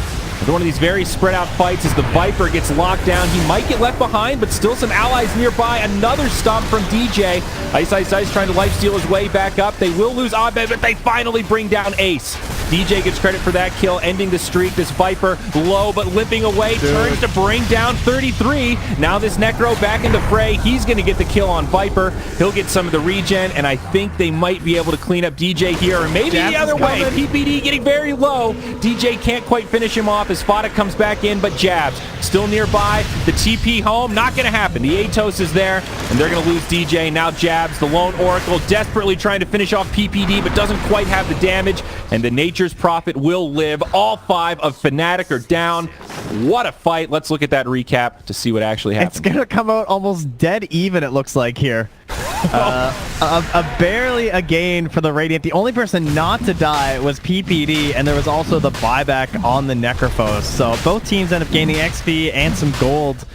One of these very spread out fights as the Viper gets locked down. He might get left behind, but still some allies nearby. Another stomp from DJ. Ice trying to lifesteal his way back up. They will lose Abed, but they finally bring down Ace. DJ gets credit for that kill, ending the streak. This Viper low, but limping away, turns to bring down 33. Now this Necro back in the fray. He's going to get the kill on Viper. He'll get some of the regen, and I think they might be able to clean up DJ here, or maybe the other way. PPD getting very low. DJ can't quite finish him off as Fnatic comes back in, but Jabs still nearby. The TP home, not going to happen. The Atos is there, and they're going to lose DJ. Now Jabs, the lone Oracle, desperately trying to finish off PPD, but doesn't quite have the damage, and the Nature's Prophet will live. All 5 of Fnatic are down. What a fight. Let's look at that recap to see what actually happened. It's going to come out almost dead even, it looks like here. Barely a gain for the Radiant. The only person not to die was PPD, and there was also the buyback on the Necrophos. So both teams end up gaining XP and some gold,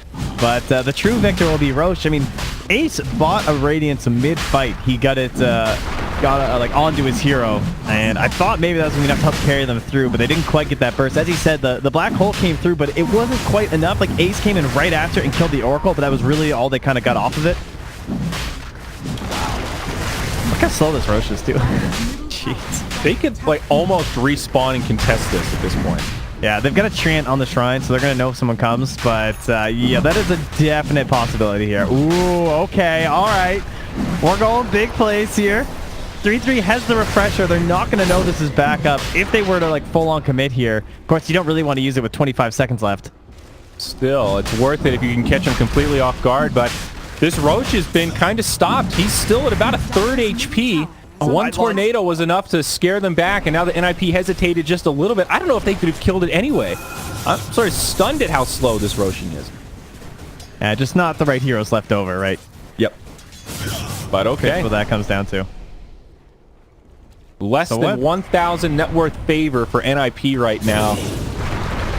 but the true victor will be Roche. I mean, Ace bought a Radiant mid-fight. He got it like onto his hero, and I thought maybe that was going to be enough to help carry them through, but they didn't quite get that burst. As he said, the black hole came through, but it wasn't quite enough. Like, Ace came in right after and killed the Oracle, but that was really all they kind of got off of it. Look how slow this Roche is too. Jeez. They could like almost respawn and contest this at this point. Yeah, they've got a Treant on the shrine, so they're going to know if someone comes, but yeah, that is a definite possibility here. Ooh, okay, all right. We're going big plays here. 3-3 has the refresher. They're not going to know this is backup if they were to like full-on commit here. Of course, you don't really want to use it with 25 seconds left. Still, it's worth it if you can catch him completely off guard, but this Roche has been kind of stopped. He's still at about a 3rd HP. One tornado was enough to scare them back, and now the NIP hesitated just a little bit. I don't know if they could have killed it anyway. I'm sort of stunned at how slow this Roshan is. Yeah, just not the right heroes left over, right? Yep. But okay. That's what that comes down to. Less than 1,000 net worth favor for NIP right now.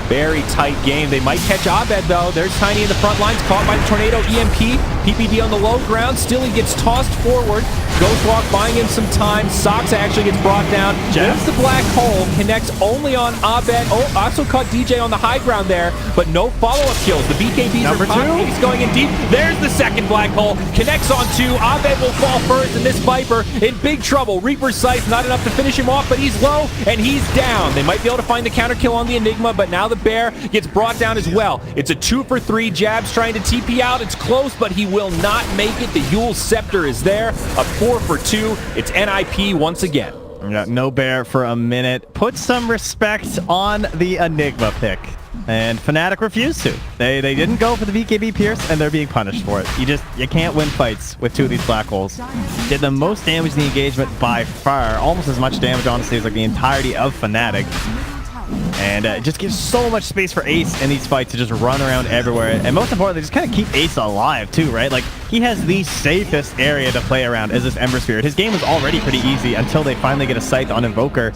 Very tight game. They might catch Abed, though. There's Tiny in the front lines, caught by the Tornado EMP. PPD on the low ground. Still, he gets tossed forward. Ghostwalk buying him some time. Sox actually gets brought down. There's the black hole. Connects only on Abed. Oh, also caught DJ on the high ground there, but no follow-up kills. The BKBs are popping. He's going in deep. There's the second black hole. Connects on 2. Abed will fall first, and this Viper in big trouble. Reaper's Sight, not enough to finish him off, but he's low, and he's down. They might be able to find the counter kill on the Enigma, but now the Bear gets brought down as well. It's a 2 for 3. Jabs trying to TP out. It's close, but he will not make it. The Yule Scepter is there. A 4 for 2. It's NIP once again. Yeah, no Bear for a minute. Put some respect on the Enigma pick. And Fnatic refused to. They didn't go for the BKB Pierce, and they're being punished for it. You can't win fights with 2 of these black holes. Did the most damage in the engagement by far. Almost as much damage, honestly, as like the entirety of Fnatic. And it just gives so much space for Ace in these fights to just run around everywhere. And most importantly, just kind of keep Ace alive too, right? Like, he has the safest area to play around is this Ember Spirit. His game was already pretty easy until they finally get a sight on Invoker,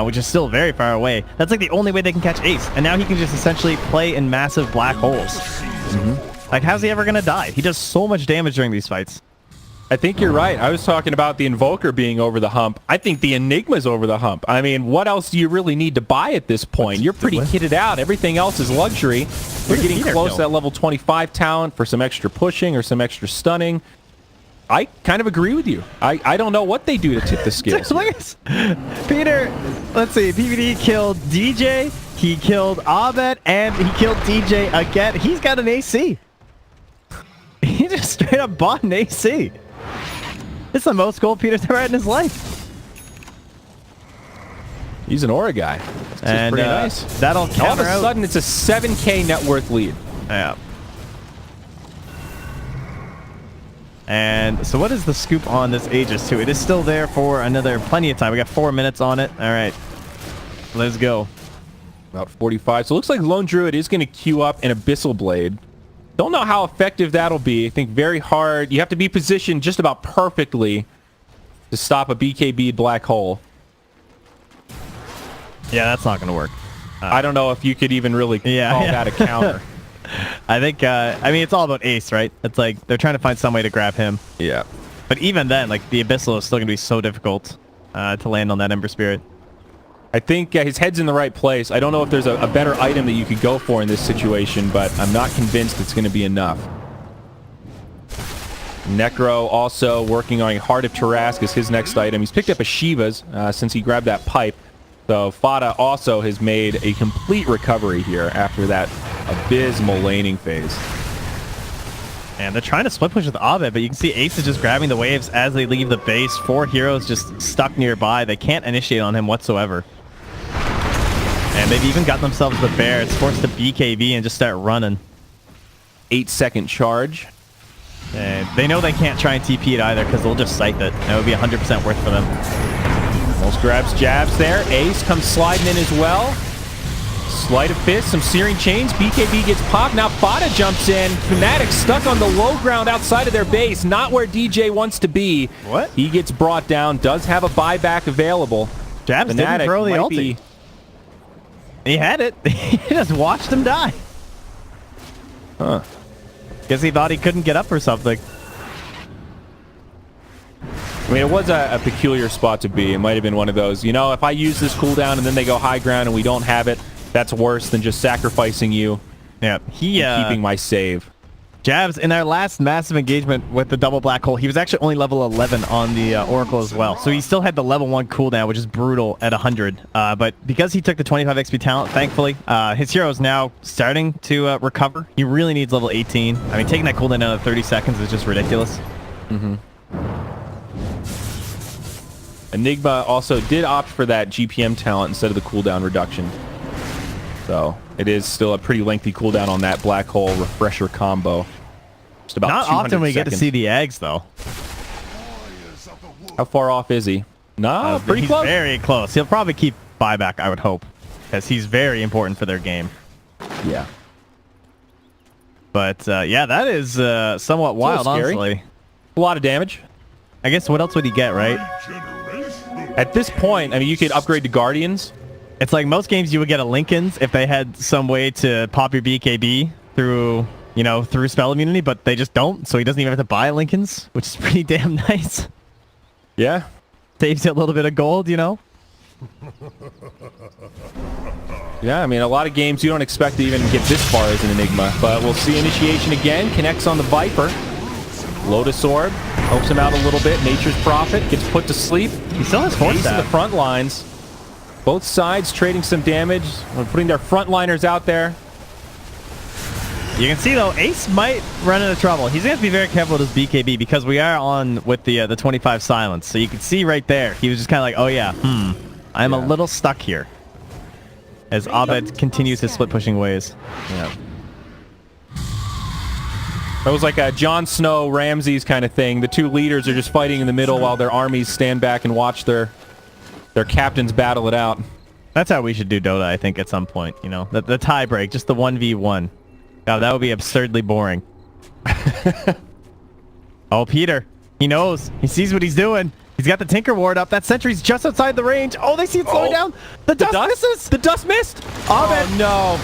which is still very far away. That's like the only way they can catch Ace. And now he can just essentially play in massive black holes. Like, how's he ever going to die? He does so much damage during these fights. I think you're right. I was talking about the Invoker being over the hump. I think the Enigma's over the hump. I mean, what else do you really need to buy at this point? You're pretty kitted out. Everything else is luxury. You're getting close to that level 25 talent for some extra pushing or some extra stunning. I kind of agree with you. I don't know what they do to tip the scales. Peter, let's see. PPD killed DJ, he killed Abed, and he killed DJ again. He's got an AC. He just straight up bought an AC. It's the most gold Peter's ever had in his life. He's an aura guy. And pretty nice. That'll counter all of a sudden, it's a 7K net worth lead. Yeah. And so what is the scoop on this Aegis too? It is still there for another plenty of time. We got 4 minutes on it. All right. Let's go. About 45. So it looks like Lone Druid is going to queue up an Abyssal Blade. Don't know how effective that'll be. I think very hard. You have to be positioned just about perfectly to stop a BKB black hole. Yeah, that's not going to work. I don't know if you could even really call that a counter. I think, I mean, it's all about Ace, right? It's like they're trying to find some way to grab him. Yeah. But even then, like, the Abyssal is still going to be so difficult to land on that Ember Spirit. I think his head's in the right place. I don't know if there's a better item that you could go for in this situation, but I'm not convinced it's going to be enough. Necro also working on Heart of Tarask as his next item. He's picked up a Shiva's since he grabbed that pipe. So Fada also has made a complete recovery here after that abysmal laning phase. And they're trying to split push with Abed, but you can see Ace is just grabbing the waves as they leave the base. 4 heroes just stuck nearby. They can't initiate on him whatsoever. And they've even got themselves the bear. It's forced to BKB and just start running. 8-second charge. And they know they can't try and TP it either because they'll just scythe it. That would be 100% worth for them. Almost grabs jabs there. Ace comes sliding in as well. Sleight of fist, some searing chains. BKB gets popped. Now Fada jumps in. Fnatic stuck on the low ground outside of their base. Not where DJ wants to be. What? He gets brought down. Does have a buyback available. Jabs didn't throw the ulti. He had it. He just watched him die. Huh. Guess he thought he couldn't get up or something. I mean, it was a peculiar spot to be. It might have been one of those, you know, if I use this cooldown and then they go high ground and we don't have it, that's worse than just sacrificing you. Yeah, keeping my save. Jabs, in our last massive engagement with the double black hole, he was actually only level 11 on the Oracle as well. So he still had the level 1 cooldown, which is brutal at 100. But because he took the 25 XP talent, thankfully, his hero is now starting to recover. He really needs level 18. I mean, taking that cooldown down to 30 seconds is just ridiculous. Mm-hmm. Enigma also did opt for that GPM talent instead of the cooldown reduction. So it is still a pretty lengthy cooldown on that black hole refresher combo. Just about Not often we get to see the eggs, though. How far off is he? No, pretty he's close. Very close. He'll probably keep buyback, I would hope, because he's very important for their game. Yeah. But yeah, that is somewhat wild, honestly. A lot of damage. I guess what else would he get, right? At this point, I mean, you could upgrade to Guardians. It's like most games you would get a Linken's if they had some way to pop your BKB through, you know, through spell immunity, but they just don't, so he doesn't even have to buy Linken's, which is pretty damn nice. Yeah. Saves you a little bit of gold, you know? Yeah, I mean, a lot of games you don't expect to even get this far as an Enigma, but we'll see initiation again. Connects on the Viper. Lotus Orb helps him out a little bit. Nature's Prophet gets put to sleep. He still has 4 Ace in the front lines. Both sides trading some damage, putting their frontliners out there. You can see, though, Ace might run into trouble. He's going to have to be very careful with his BKB because we are on with the 25 silence. So you can see right there, he was just kind of like, oh yeah, I'm a little stuck here. As Abed continues his split pushing ways. Yeah. That was like a Jon Snow, Ramses kind of thing. The two leaders are just fighting in the middle while their armies stand back and watch their captains battle it out. That's how we should do Dota, I think, at some point. You know, the tie break, just the 1v1. God, that would be absurdly boring. Oh, Peter. He knows. He sees what he's doing. He's got the Tinker Ward up. That sentry's just outside the range. Oh, they see it slowing down. The dust misses. The dust missed. Oh, no.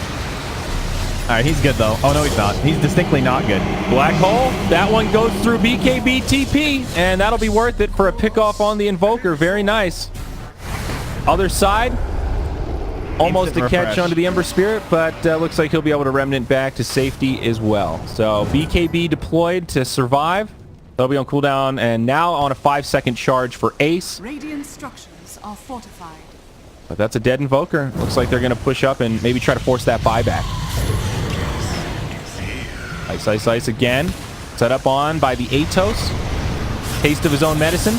All right, he's good, though. Oh, no, he's not. He's distinctly not good. Black hole. That one goes through BKB TP, and that'll be worth it for a pickoff on the Invoker. Very nice. Other side. Almost a catch onto the Ember Spirit, but looks like he'll be able to remnant back to safety as well. So BKB deployed to survive. They'll be on cooldown, and now on a 5-second charge for Ace. Radiant structures are fortified. But that's a dead Invoker. Looks like they're going to push up and maybe try to force that buyback. Ice, ice, ice again. Set up on by the Atos. Taste of his own medicine.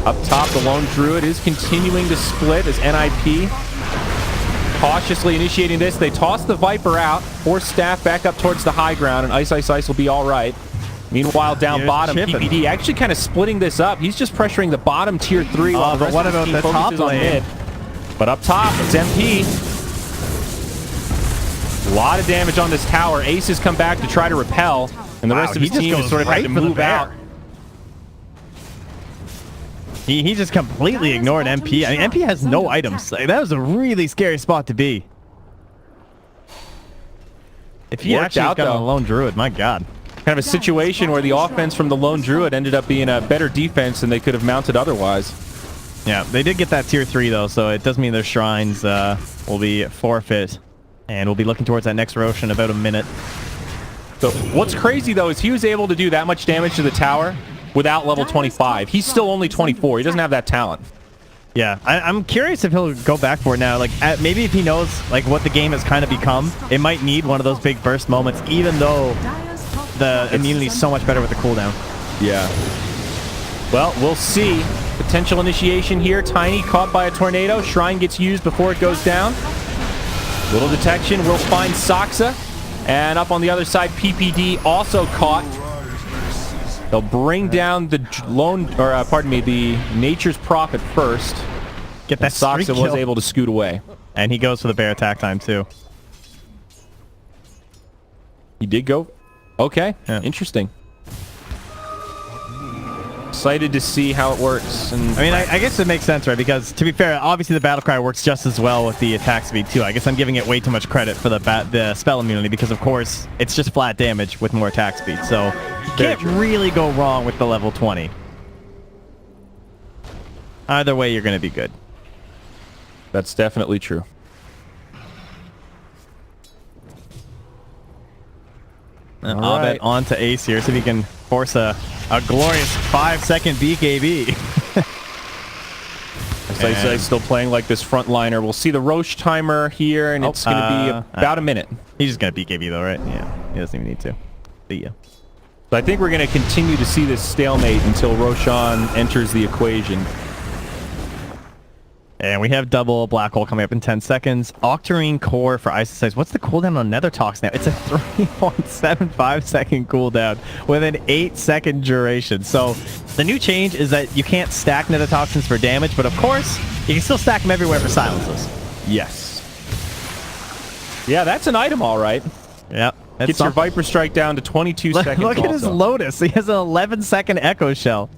Up top, the Lone Druid is continuing to split as NIP. Cautiously initiating this. They toss the Viper out. Force staff back up towards the high ground, and Ice, Ice, Ice will be all right. Meanwhile, down bottom, PPD actually kind of splitting this up. He's just pressuring the bottom tier 3 while the rest of the team focuses on mid. But up top, it's MP. A lot of damage on this tower. Ace has come back to try to repel, and the rest of his team has sort of had to move out. He just completely ignored MP. I mean, MP has no items. Like, that was a really scary spot to be. If he Worked actually out, got on though. a lone druid, my God. Kind of a situation where the offense from the lone druid ended up being a better defense than they could have mounted otherwise. Yeah, they did get that tier 3 though, so it does mean their shrines will be forfeit. And we'll be looking towards that next Rosh in about a minute. So what's crazy though is he was able to do that much damage to the tower without level 25. He's still only 24. He doesn't have that talent. Yeah, I'm curious if he'll go back for it now. Like, maybe if he knows like what the game has kind of become, it might need one of those big burst moments, even though the immunity is so much better with the cooldown. Yeah. Well, we'll see. Potential initiation here. Tiny caught by a tornado. Shrine gets used before it goes down. Little detection will find Saksa. And up on the other side, PPD also caught. They'll bring down the the Nature's Prophet first. Get that Saksa streak was kill. able to scoot away. And he goes for the bear attack time too. He did go. Okay, Yeah. interesting. Excited to see how it works. And I mean, I guess it makes sense, right? Because to be fair, obviously the battle cry works just as well with the attack speed too. I guess I'm giving it way too much credit for the spell immunity because, of course, it's just flat damage with more attack speed. So you can't really go wrong with the level 20. Either way, you're going to be good. that's definitely true. And All Abed right. on to Ace here, so he can force a glorious 5-second BKB. Sai still playing like this frontliner. We'll see the Roche timer here, and it's going to be about a minute. He's just going to BKB though, right? Yeah, he doesn't even need to. See ya. So I think we're going to continue to see this stalemate until Roshan enters the equation. And we have double black hole coming up in 10 seconds. Octarine core for Ice. What's the cooldown on Nether Tox now? It's a 3.75 second cooldown with an 8-second duration. So the new change is that you can't stack Nether Toxins for damage, but of course, you can still stack them everywhere for silences. Yes. Yeah, that's an item, all right. Yep. Gets your Viper Strike down to 22 seconds. Look at his also. Lotus. He has an 11-second Echo Shell.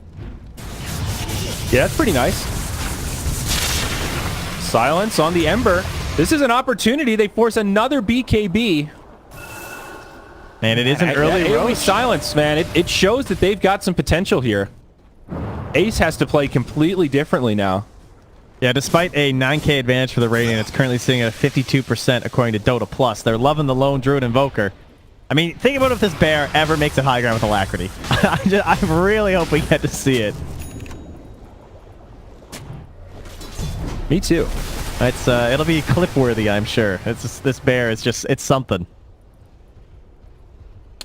Yeah, that's pretty nice. Silence on the Ember. This is an opportunity. They force another BKB. Man, it is an early early Roche. silence, man. It shows that they've got some potential here. Ace has to play completely differently now. Yeah, despite a 9k advantage for the Radiant, it's currently sitting at a 52% according to Dota Plus. They're loving the lone Druid Invoker. I mean, think about if this bear ever makes it high ground with Alacrity. I really hope we get to see it. Me too. It's it'll be clip worthy, I'm sure. It's just, this bear is just, it's something.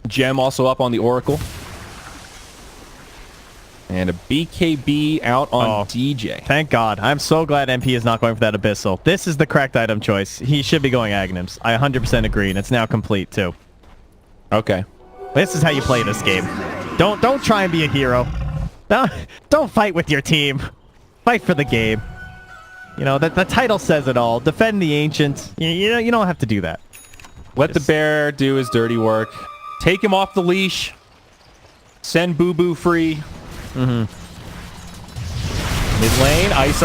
Gem also up on the Oracle. And a BKB out on DJ. Thank God. I'm so glad MP is not going for that Abyssal. This is the correct item choice. He should be going Aghanims. I 100% agree, and it's now complete too. Okay. This is how you play this game. Don't try and be a hero. Don't fight with your team. Fight for the game. You know, the title says it all. Defend the ancient. You don't have to do that. Let the bear do his dirty work. Take him off the leash. Send Boo Boo free. Mid lane, Ice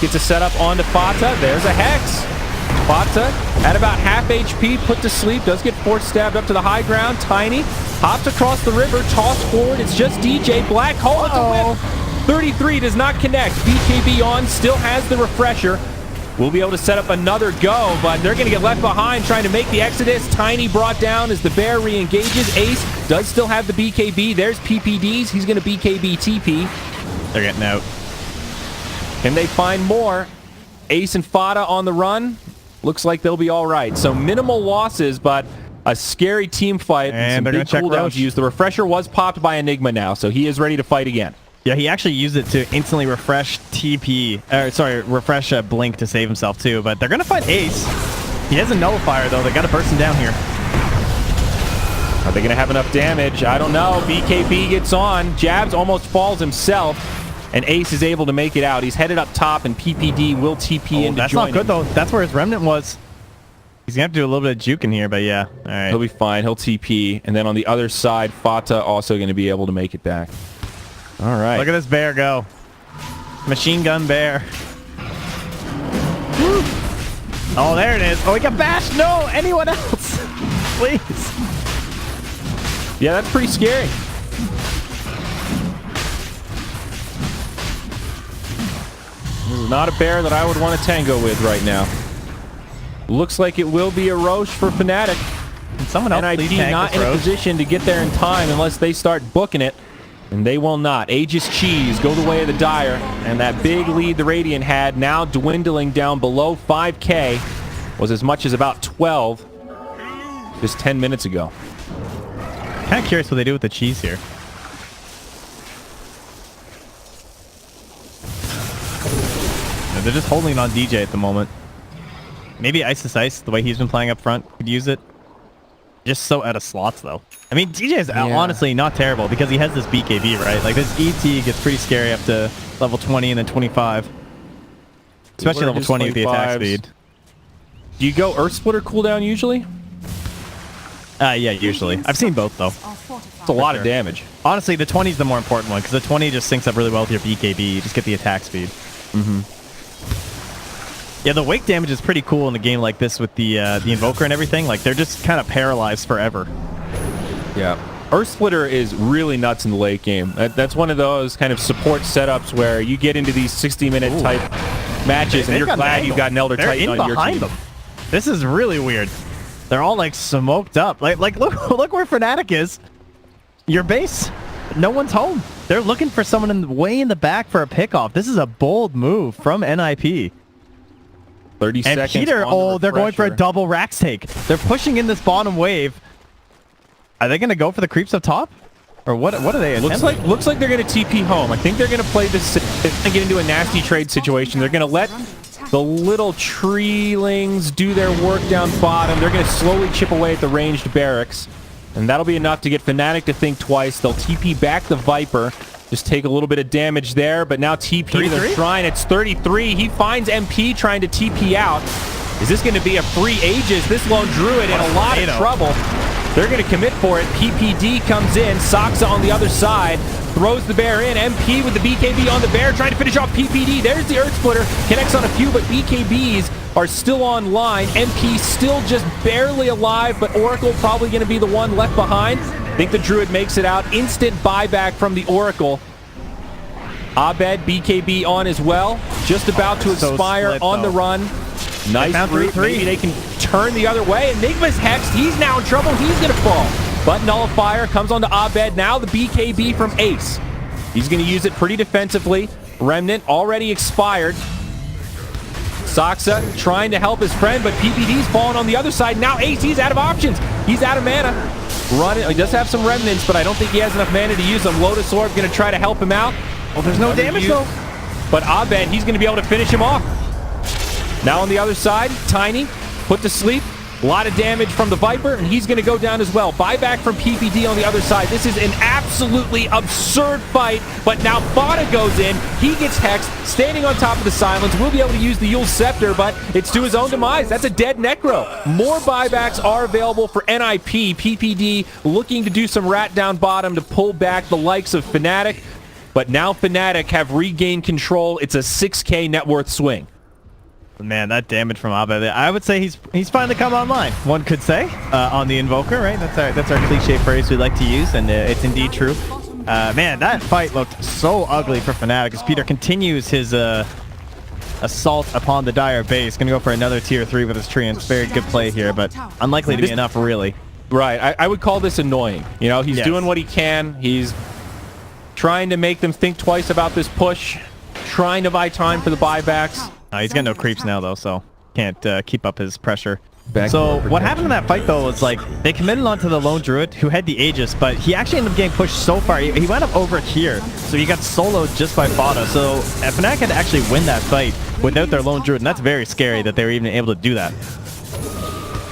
gets a setup onto Fata. There's a Hex. Fata at about half HP, put to sleep, does get force stabbed up to the high ground. Tiny hops across the river, tossed forward. It's just DJ. Black hole at the whip. 33 does not connect. BKB on, still has the refresher. We'll be able to set up another go, but they're going to get left behind trying to make the exodus. Tiny brought down as the bear re-engages. Ace does still have the BKB. There's PPDs. He's going to BKB TP. They're getting out. Can they find more? Ace and Fata on the run. Looks like they'll be all right. So minimal losses, but a scary team fight. And they're some going big to check cooldowns Roche. used. The refresher was popped by Enigma now, so he is ready to fight again. Yeah, he actually used it to instantly refresh refresh Blink to save himself too, but they're going to fight Ace. He has a nullifier though, they got to burst him down here. Are they going to have enough damage? I don't know. BKB gets on. Jabs almost falls himself, and Ace is able to make it out. He's headed up top, and PPD will TP in to That's join not good him. though. That's where his remnant was. He's going to have to do a little bit of juke in here, but yeah. All right. He'll be fine. He'll TP, and then on the other side, Fata also going to be able to make it back. All right. Look at this bear go. Machine gun bear. Woo. Oh, there it is. Oh, he got bashed. No, anyone else. Please. Yeah, that's pretty scary. This is not a bear that I would want to tango with right now. Looks like it will be a Roche for Fnatic. Can someone else NIP lead tank not this in a Roche? position to get there in time unless they start booking it. And they will not. Aegis Cheese go the way of the Dire. And that big lead the Radiant had, now dwindling down below 5K, was as much as about 12 just 10 minutes ago. Kind of curious what they do with the cheese here. No, they're just holding it on DJ at the moment. Maybe Ice, the way he's been playing up front, could use it. Just so out of slots, though. I mean, DJ is honestly not terrible because he has this BKB, right? Like, this ET gets pretty scary up to level 20 and then 25. Especially level 20 with the attack speed. Do you go Earth Splitter cooldown usually? Yeah, usually. I've seen both, though. It's a lot of damage. Honestly, the 20 is the more important one because the 20 just syncs up really well with your BKB. You just get the attack speed. Yeah, the wake damage is pretty cool in a game like this with the Invoker and everything. Like, they're just kind of paralyzed forever. Yeah. Earth Splitter is really nuts in the late game. That's one of those kind of support setups where you get into these 60-minute type matches and you're glad you've got an Elder Titan on your team. Them. This is really weird. They're all like smoked up. Like look where Fnatic is. Your base. No one's home. They're looking for someone way in the back for a pickoff. This is a bold move from NIP. 30 and seconds. Peter, they're going for a double Rax take. They're pushing in this bottom wave. Are they going to go for the creeps up top? Or what are they attempting? Looks like they're going to TP home. I think they're going to play this and get into a nasty trade situation. They're going to let the little treelings do their work down bottom. They're going to slowly chip away at the ranged barracks. And that'll be enough to get Fnatic to think twice. They'll TP back the Viper. Just take a little bit of damage there, but now TP to their shrine. It's 33. He finds MP trying to TP out. Is this going to be a free Aegis? This lone Druid in a lot of trouble. They're going to commit for it. PPD comes in. Saksa on the other side. Throws the bear in. MP with the BKB on the bear. Trying to finish off PPD. There's the Earth Splitter. Connects on a few, but BKBs are still online. MP still just barely alive, but Oracle probably going to be the one left behind. I think the Druid makes it out. Instant buyback from the Oracle. Abed, BKB on as well. Just about to expire on the run. Nice route. Maybe they can turn the other way. Enigma's hexed. He's now in trouble. He's going to fall. But Nullifier comes onto Abed. Now the BKB from Ace. He's going to use it pretty defensively. Remnant already expired. Saksa trying to help his friend, but PPD's falling on the other side. Now Ace, he's out of options. He's out of mana. He does have some remnants, but I don't think he has enough mana to use them. Lotus Orb going to try to help him out. Well, there's no damage, though. But Abed, he's going to be able to finish him off. Now on the other side, Tiny, put to sleep. A lot of damage from the Viper, and he's going to go down as well. Buyback from PPD on the other side. This is an absolutely absurd fight, but now Fada goes in. He gets hexed, standing on top of the Silence. Will be able to use the Yule Scepter, but it's to his own demise. That's a dead Necro. More buybacks are available for NIP. PPD looking to do some rat down bottom to pull back the likes of Fnatic, but now Fnatic have regained control. It's a 6K net worth swing. Man, that damage from Abed, I would say he's finally come online, one could say, on the Invoker, right? That's our cliche phrase we like to use, and it's indeed true. Man, that fight looked so ugly for Fnatic as Peter continues his assault upon the Dire base. Going to go for another tier 3 with his Treants. Very good play here, but unlikely to be enough, really. Right. I would call this annoying. You know, he's doing what he can. He's trying to make them think twice about this push, trying to buy time for the buybacks. He's got no creeps now, though, so can't keep up his pressure. So what happened in that fight, though, was like they committed onto the lone Druid who had the Aegis, but he actually ended up getting pushed so far. He wound up over here, so he got soloed just by Fada. So Fnatic had to actually win that fight without their lone Druid, and that's very scary that they were even able to do that.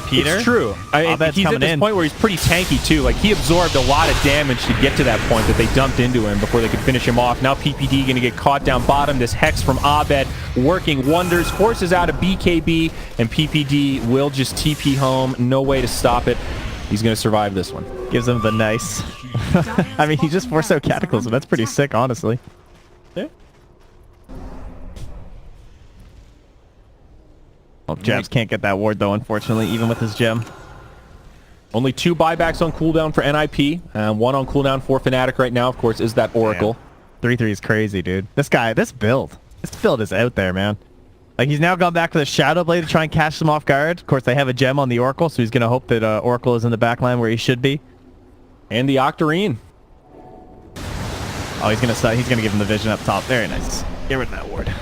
Peter? It's true. He's at this point where he's pretty tanky, too. Like, he absorbed a lot of damage to get to that point that they dumped into him before they could finish him off. Now PPD going to get caught down bottom. This Hex from Abed working wonders. Forces out a BKB, and PPD will just TP home. No way to stop it. He's going to survive this one. Gives him the nice. I mean, he just forced out Cataclysm. That's pretty sick, honestly. Yeah. Well, Jabs can't get that ward, though, unfortunately, even with his gem. Only 2 buybacks on cooldown for NIP, and 1 on cooldown for Fnatic right now, of course, is that Oracle. 3-3 is crazy, dude. This build is out there, man. Like, he's now gone back for the Shadow Blade to try and catch them off guard. Of course, they have a gem on the Oracle, so he's going to hope that Oracle is in the backline where he should be. And the Octarine. Oh, he's gonna give him the vision up top. Very nice. Get rid of that ward.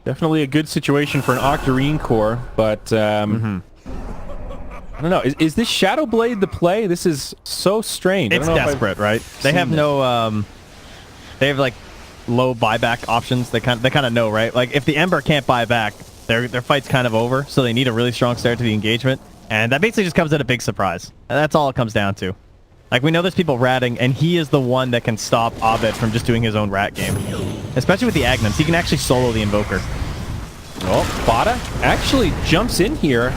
Definitely a good situation for an Octarine core, but I don't know. Is this Shadow Blade the play? This is so strange. It's desperate, right? They have no they have like low buyback options. They kind of know, right? Like if the Ember can't buy back, their fight's kind of over. So they need a really strong start to the engagement, and that basically just comes at a big surprise. And that's all it comes down to. Like, we know there's people ratting, and he is the one that can stop Abed from just doing his own rat game. Especially with the Agnums. He can actually solo the Invoker. Oh, Fada actually jumps in here.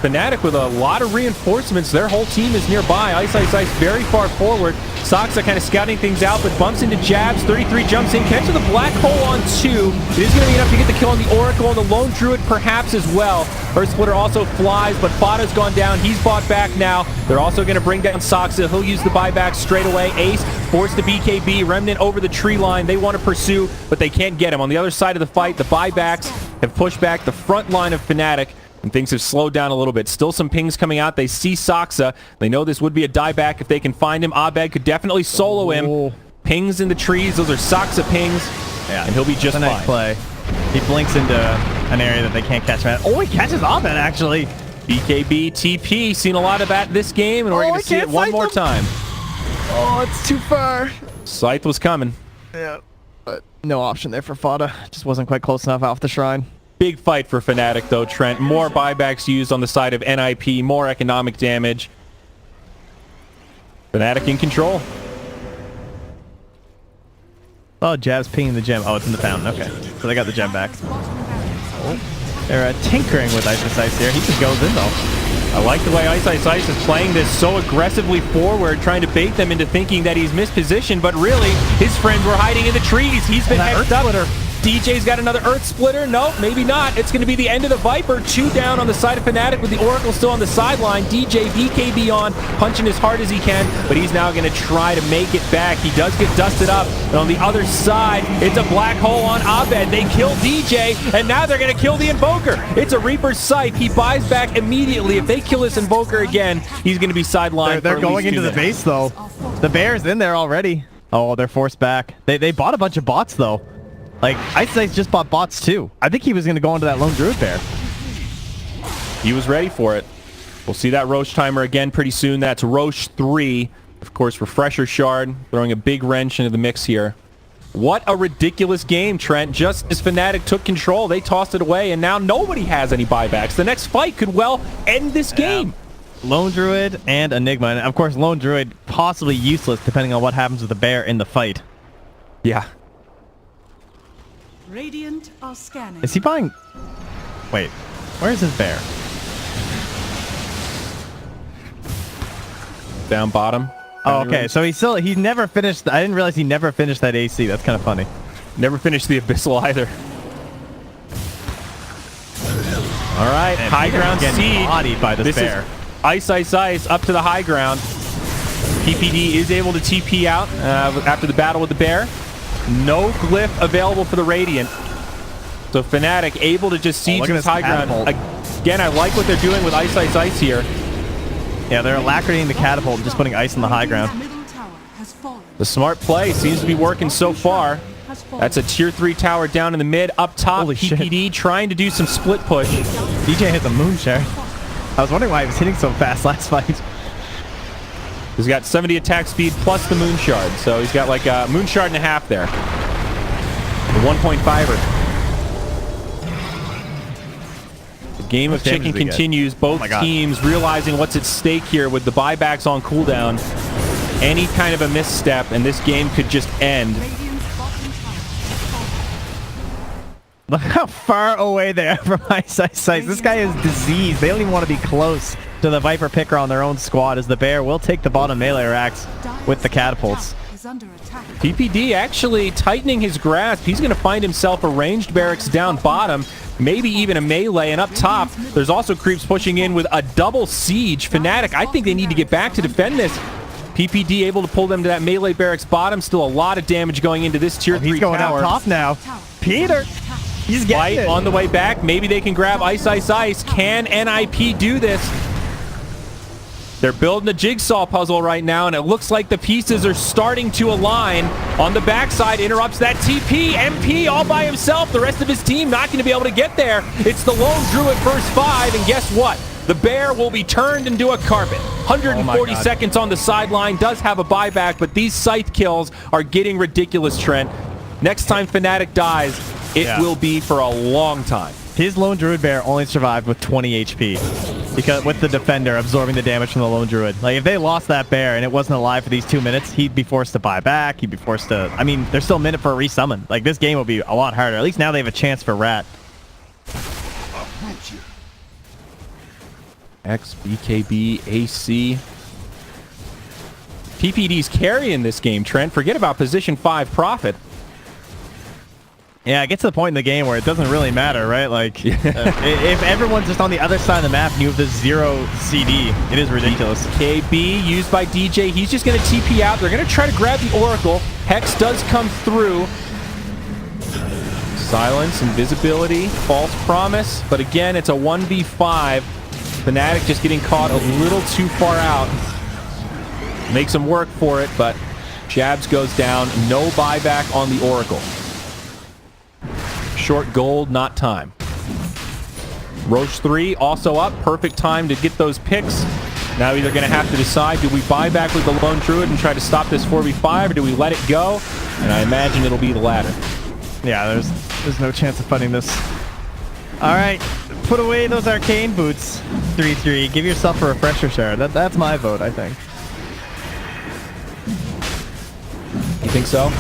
Fnatic with a lot of reinforcements. Their whole team is nearby. Ice very far forward. Soxa kind of scouting things out, but bumps into jabs. 33 jumps in, catches the black hole on 2. It is going to be enough to get the kill on the Oracle and the Lone Druid perhaps as well. Earth Splitter also flies, but Fada's gone down. He's bought back now. They're also going to bring down Soxa. He'll use the buyback straight away. Ace forced to BKB. Remnant over the tree line. They want to pursue, but they can't get him. On the other side of the fight, the buybacks have pushed back the front line of Fnatic, and things have slowed down a little bit. Still some pings coming out. They see Soxa. They know this would be a dieback if they can find him. Abed could definitely solo him. Pings in the trees. Those are Soxa pings. Yeah, and he'll be just fine. Nice play. He blinks into an area that they can't catch him at. Oh, he catches Abed, actually. BKB TP. Seen a lot of that this game, and we're going to see it one more time. Oh, it's too far. Scythe was coming. Yeah, but no option there for Fada. Just wasn't quite close enough off the shrine. Big fight for Fnatic, though, Trent. More buybacks used on the side of NIP, more economic damage. Fnatic in control. Oh, Jab's pinging the gem. Oh, it's in the fountain. Okay, so they got the gem back. Oh, they're tinkering with Ice here. He just goes in, though. I like the way Ice is playing this so aggressively forward, trying to bait them into thinking that he's mispositioned, but really, his friends were hiding in the trees. He's been hexed up. DJ's got another Earth Splitter. Nope, maybe not. It's going to be the end of the Viper. 2 down on the side of Fnatic with the Oracle still on the sideline. DJ BKB on, punching as hard as he can, but he's now going to try to make it back. He does get dusted up, and on the other side, it's a black hole on Abed. They kill DJ, and now they're going to kill the Invoker. It's a Reaper's Scythe. He buys back immediately. If they kill this Invoker again, he's going to be sidelined. They're going into the base, though. The Bear's in there already. Oh, they're forced back. They bought a bunch of bots, though. Like, Ice just bought bots too. I think he was going to go into that Lone Druid Bear. He was ready for it. We'll see that Roche timer again pretty soon. That's Roche 3. Of course, Refresher Shard throwing a big wrench into the mix here. What a ridiculous game, Trent. Just as Fnatic took control, they tossed it away, and now nobody has any buybacks. The next fight could well end this game. Lone Druid and Enigma. And, of course, Lone Druid possibly useless depending on what happens with the Bear in the fight. Yeah. Radiant are scanning. Is he buying... Wait, where is his Bear? Down bottom. Oh, okay, so he never finished... I didn't realize he never finished that AC. That's kind of funny. Never finished the Abyssal either. All right, Man, high ground siege. Bodied by this Bear. Is Ice up to the high ground. PPD is able to TP out after the battle with the Bear. No glyph available for the Radiant. So Fnatic able to just siege this high ground. Again, I like what they're doing with Ice here. Yeah, they're alacritying the catapult and just putting ice on the high ground. The smart play seems to be working so far. That's a tier 3 tower down in the mid. Up top, Holy PPD shit. trying to do some split push. DJ hit the moonshard. I was wondering why he was hitting so fast last fight. He's got 70 attack speed plus the Moonshard. So he's got like a Moonshard and a half there. The 1.5er. The game of chicken continues. Both teams realizing what's at stake here with the buybacks on cooldown. Any kind of a misstep and this game could just end. Look how far away they are from Ice. This guy is diseased. They don't even want to be close to the Viper picker on their own squad, as the Bear will take the bottom melee racks with the catapults. is under attack. PPD actually tightening his grasp. He's going to find himself a ranged barracks down bottom, maybe even a melee, and up top, there's also creeps pushing in with a double siege. Fnatic, I think they need to get back to defend this. PPD able to pull them to that melee barracks bottom. Still a lot of damage going into this tier 3 He's going tower. out top now. Peter, he's getting Fight it. on the way back. Maybe they can grab Ice, Ice, Ice. Can NIP do this? They're building a jigsaw puzzle right now, and it looks like the pieces are starting to align. On the backside, interrupts that TP. MP all by himself. The rest of his team not going to be able to get there. It's the lone Druid first 5, and guess what? The bear will be turned into a carpet. 140 seconds on the sideline. Does have a buyback, but these scythe kills are getting ridiculous, Trent. Next time Fnatic dies, it will be for a long time. His lone druid bear only survived with 20 HP because with the defender absorbing the damage from the lone druid. Like, if they lost that bear and it wasn't alive for these 2 minutes, he'd be forced to buy back. He'd be forced to... I mean, there's still a minute for a resummon. Like, this game will be a lot harder. At least now they have a chance for Rat. X, BKB, AC. PPD's carrying this game, Trent. Forget about position 5 Prophet. Yeah, it gets to the point in the game where it doesn't really matter, right? Like, if everyone's just on the other side of the map and you have this 0 CD, it is ridiculous. KB used by DJ. He's just going to TP out. They're going to try to grab the Oracle. Hex does come through. Silence, invisibility, false promise. But again, it's a 1v5. Fnatic just getting caught a little too far out. Makes him work for it, but Jabs goes down. No buyback on the Oracle. Short gold, not time. Roche 3 also up. Perfect time to get those picks. Now they're going to have to decide, do we buy back with the lone druid and try to stop this 4v5, or do we let it go? And I imagine it'll be the latter. Yeah, there's no chance of fighting this. All right, put away those arcane boots, 3-3. Give yourself a refresher shard. That's my vote, I think. You think so?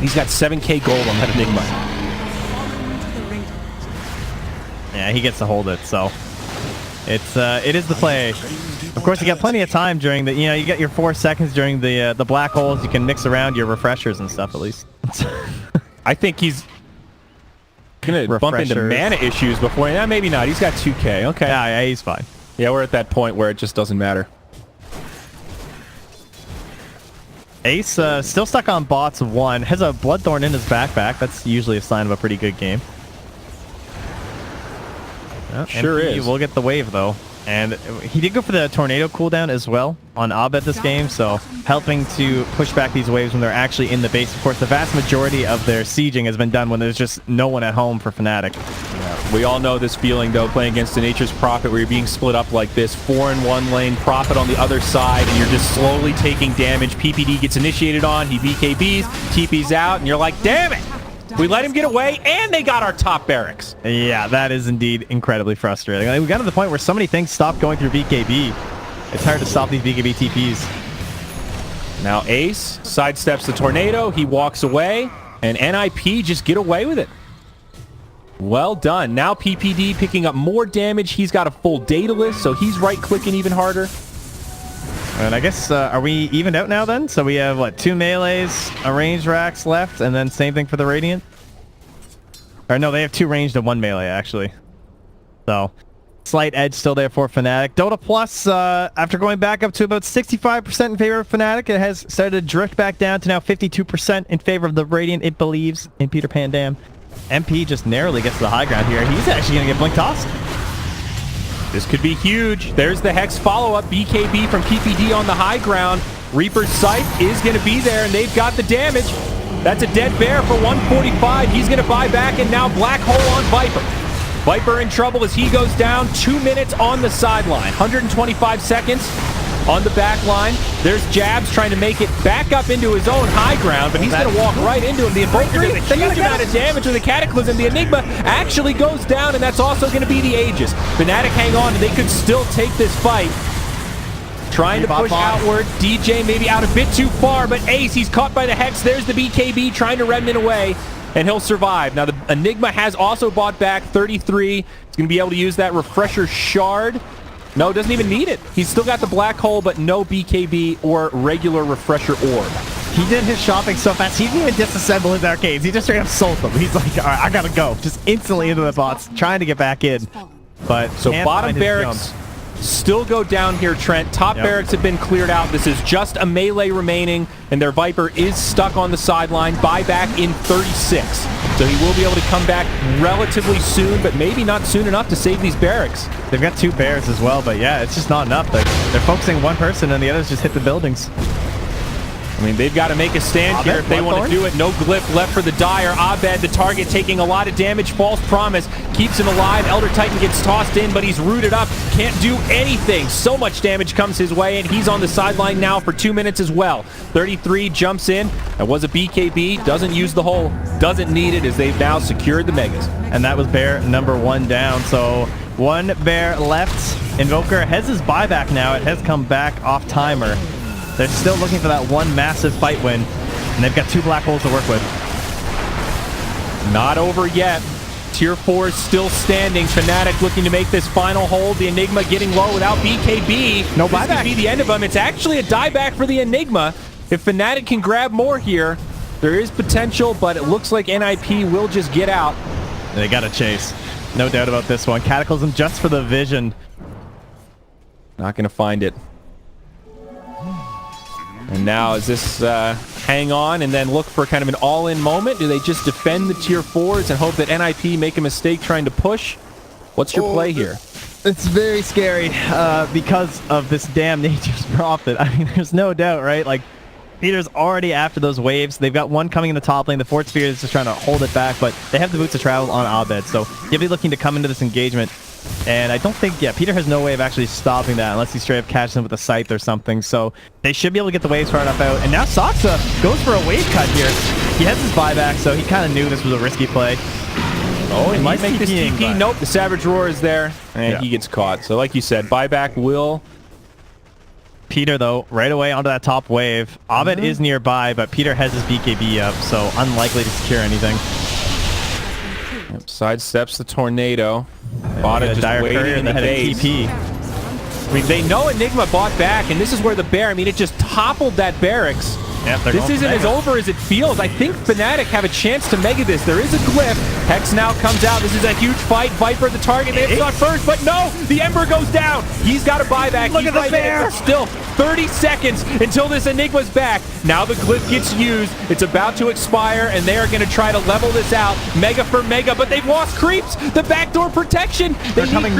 He's got 7k gold on that Enigma. Yeah, he gets to hold it, so it is the play. Of course, you got plenty of time during the, you get your 4 seconds during the black holes. You can mix around your refreshers and stuff at least. I think he's gonna bump into mana issues before. Yeah, maybe not. He's got 2k. Okay. Yeah, he's fine. Yeah, we're at that point where it just doesn't matter. Ace still stuck on bots 1. Has a Bloodthorn in his backpack. That's usually a sign of a pretty good game. Sure MP is. will get the wave though. And he did go for the tornado cooldown as well on Abed this game, so helping to push back these waves when they're actually in the base. Of course, the vast majority of their sieging has been done when there's just no one at home for Fnatic. Yeah. We all know this feeling, though, playing against the Nature's Prophet, where you're being split up like this. 4 in one lane, Prophet on the other side, and you're just slowly taking damage. PPD gets initiated on, he BKBs, TP's out, and you're like, damn it! We let him get away, and they got our top barracks. Yeah, that is indeed incredibly frustrating. Like, we got to the point where so many things stopped going through BKB. It's hard to stop these BKB TPs. Now Ace sidesteps the tornado. He walks away, and NIP just get away with it. Well done. Now PPD picking up more damage. He's got a full data list, so he's right-clicking even harder. And I guess, are we evened out now then? So we have, what, 2 melees, a ranged racks left, and then same thing for the Radiant? Or no, they have 2 ranged and 1 melee, actually. So, slight edge still there for Fnatic. Dota Plus, after going back up to about 65% in favor of Fnatic, it has started to drift back down to now 52% in favor of the Radiant, it believes, in Peter Pan Dam. MP just narrowly gets to the high ground here. He's actually going to get blink tossed. This could be huge. There's the Hex follow-up. BKB from PPD on the high ground. Reaper's Scythe is going to be there, and they've got the damage. That's a dead bear for 145. He's going to buy back, and now Black Hole on Viper. Viper in trouble as he goes down. 2 minutes on the sideline. 125 seconds on the back line. There's Jabs trying to make it back up into his own high ground, but he's going to walk right into him. The Invoker does a huge amount of damage with the Cataclysm. The Enigma actually goes down, and that's also going to be the Aegis. Fnatic hang on, and they could still take this fight. Trying to push outward. DJ maybe out a bit too far, but Ace, he's caught by the Hex. There's the BKB trying to remnant away, and he'll survive. Now, the Enigma has also bought back 33. He's going to be able to use that Refresher Shard. No, doesn't even need it. He's still got the black hole, but no BKB or regular refresher orb. He did his shopping so fast, he didn't even disassemble his arcades. He just straight up sold them. He's like, all right, I gotta go. Just instantly into the bots, trying to get back in. But so bottom barracks still go down here, Trent. Top barracks have been cleared out. This is just a melee remaining, and their Viper is stuck on the sideline. Buyback in 36. So he will be able to come back relatively soon, but maybe not soon enough to save these barracks. They've got 2 bears as well, but yeah, it's just not enough. They're focusing one person, and the others just hit the buildings. I mean, they've got to make a stand here if they want to do it. No glyph left for the Dire. Abed, the target, taking a lot of damage. False Promise keeps him alive. Elder Titan gets tossed in, but he's rooted up. Can't do anything. So much damage comes his way, and he's on the sideline now for 2 minutes as well. 33 jumps in. That was a BKB. Doesn't use the hole. Doesn't need it as they've now secured the Megas. And that was bear number 1 down. So 1 bear left. Invoker has his buyback now. It has come back off timer. They're still looking for that 1 massive fight win, and they've got 2 black holes to work with. Not over yet. Tier 4 is still standing. Fnatic looking to make this final hold. The Enigma getting low without BKB. No buyback. This could be the end of them. It's actually a dieback for the Enigma. If Fnatic can grab more here, there is potential, but it looks like NIP will just get out. They got to chase. No doubt about this one. Cataclysm just for the vision. Not going to find it. And now is this hang on and then look for kind of an all-in moment? Do they just defend the tier 4s and hope that NIP make a mistake trying to push? What's your play here? It's very scary because of this damn Nature's Prophet. I mean, there's no doubt, right? Like, Peter's already after those waves. They've got one coming in the top lane. The Fort Sphere is just trying to hold it back, but they have the boots of travel on Abed, so he'll be looking to come into this engagement. And I don't think, Peter has no way of actually stopping that unless he straight up catches him with a scythe or something. So they should be able to get the waves far enough out. And now Saksa goes for a wave cut here. He has his buyback, so he kind of knew this was a risky play. Oh, he might make this TP. But Nope, the Savage Roar is there, and he gets caught. So like you said, buyback will... Peter, though, right away onto that top wave. Abed is nearby, but Peter has his BKB up, so unlikely to secure anything. Yep, sidesteps the tornado. Bota just waiting in the base. TP. I mean, they know Enigma bought back, and this is where the bear, I mean, it just toppled that barracks. Yep, this isn't as over as it feels. I think Fnatic have a chance to mega this. There is a glyph. Hex now comes out. This is a huge fight. Viper the target. They have shot first, but no! The Ember goes down. He's got a buyback. Look at the bear! Still 30 seconds until this Enigma's back. Now the glyph gets used. It's about to expire, and they are going to try to level this out. Mega for mega, but they've lost creeps. The backdoor protection. They're coming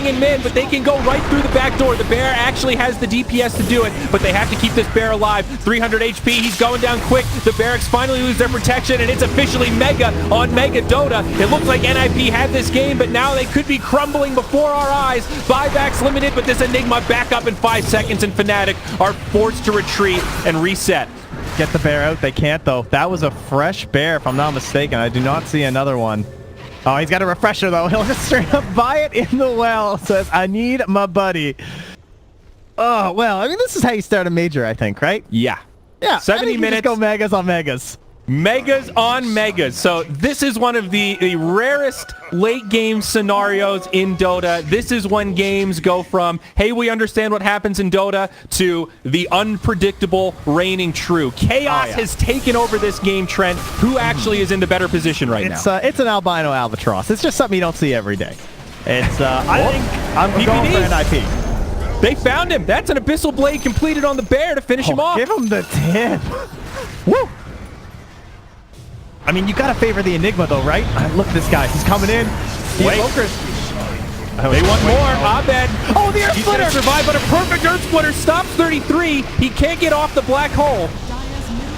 in mid, but they can go right through the back door. The bear actually has the DPS to do it, but they have to keep this bear alive. 300 HP. He's going down quick. The barracks finally lose their protection, and it's officially Mega on Mega Dota. It looks like NIP had this game, but now they could be crumbling before our eyes. Buybacks limited, but this Enigma back up in 5 seconds, and Fnatic are forced to retreat and reset. Get the bear out. They can't, though. That was a fresh bear, if I'm not mistaken. I do not see another one. Oh, he's got a refresher, though. He'll just straight up buy it in the well. Says, I need my buddy. Oh, well, I mean, this is how you start a major, I think, right? Yeah. Yeah, 70 minutes. Just go megas on megas. Megas on megas. So this is one of the rarest late game scenarios in Dota. This is when games go from, hey, we understand what happens in Dota, to the unpredictable reigning true. Chaos has taken over this game, Trent. Who actually is in the better position right now? It's an albino albatross. It's just something you don't see every day. It's I think I'm going for NIP. They found him. That's an Abyssal Blade completed on the bear to finish him off. Give him the tip. Woo! I mean, you gotta favor the Enigma, though, right? Look at this guy. He's coming in. Wait. They want more. Abed. Oh, the Earth He's Splitter! Gonna survive, but a perfect Earth Splitter stops 33. He can't get off the black hole.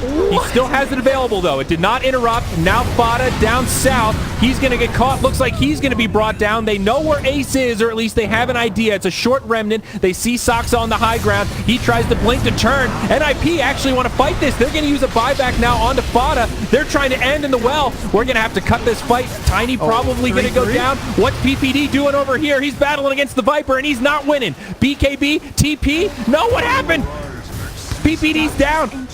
He still has it available, though. It did not interrupt. Now Fada down south. He's going to get caught. Looks like he's going to be brought down. They know where Ace is, or at least they have an idea. It's a short remnant. They see Saksa on the high ground. He tries to blink to turn. NIP actually want to fight this. They're going to use a buyback now onto Fada. They're trying to end in the well. We're going to have to cut this fight. Tiny probably going to go down. What's PPD doing over here? He's battling against the Viper, and he's not winning. BKB, TP. No, what happened? PPD's down.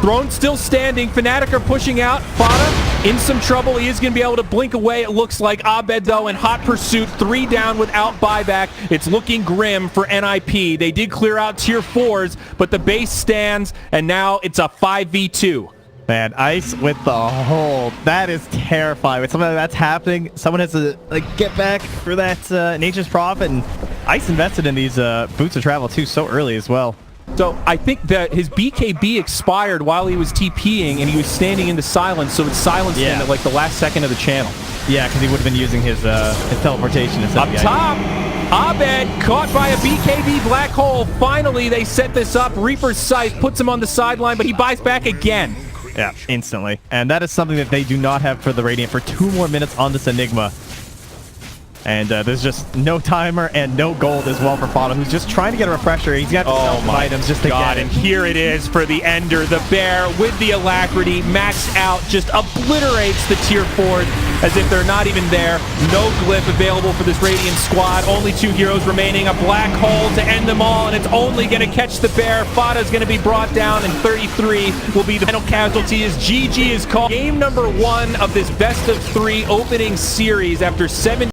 Throne still standing. Fnatic are pushing out. Fada in some trouble. He is going to be able to blink away, it looks like. Abed, though, in hot pursuit. 3 down without buyback. It's looking grim for NIP. They did clear out tier 4s, but the base stands, and now it's a 5v2. Man, Ice with the hold. That is terrifying. When something like that's happening, someone has to get back for that Nature's Prophet. And Ice invested in these boots of travel too so early as well. So I think that his BKB expired while he was TPing, and he was standing into silence, so it silenced him at the last second of the channel. Yeah, because he would have been using his teleportation instead. Up top, Abed caught by a BKB black hole. Finally, they set this up. Reaper's Scythe puts him on the sideline, but he buys back again. Yeah, instantly. And that is something that they do not have for the Radiant for 2 more minutes on this Enigma. And there's just no timer and no gold as well for Fada, who's just trying to get a refresher. He's got to sell some items just to get it. And here it is for the Ender. The Bear with the Alacrity, maxed out, just obliterates the tier 4s as if they're not even there. No glyph available for this Radiant squad. Only 2 heroes remaining. A black hole to end them all, and it's only going to catch the Bear. Fada's going to be brought down, and 33 will be the final casualty as GG is called. Game number 1 of this best of 3 opening series after 7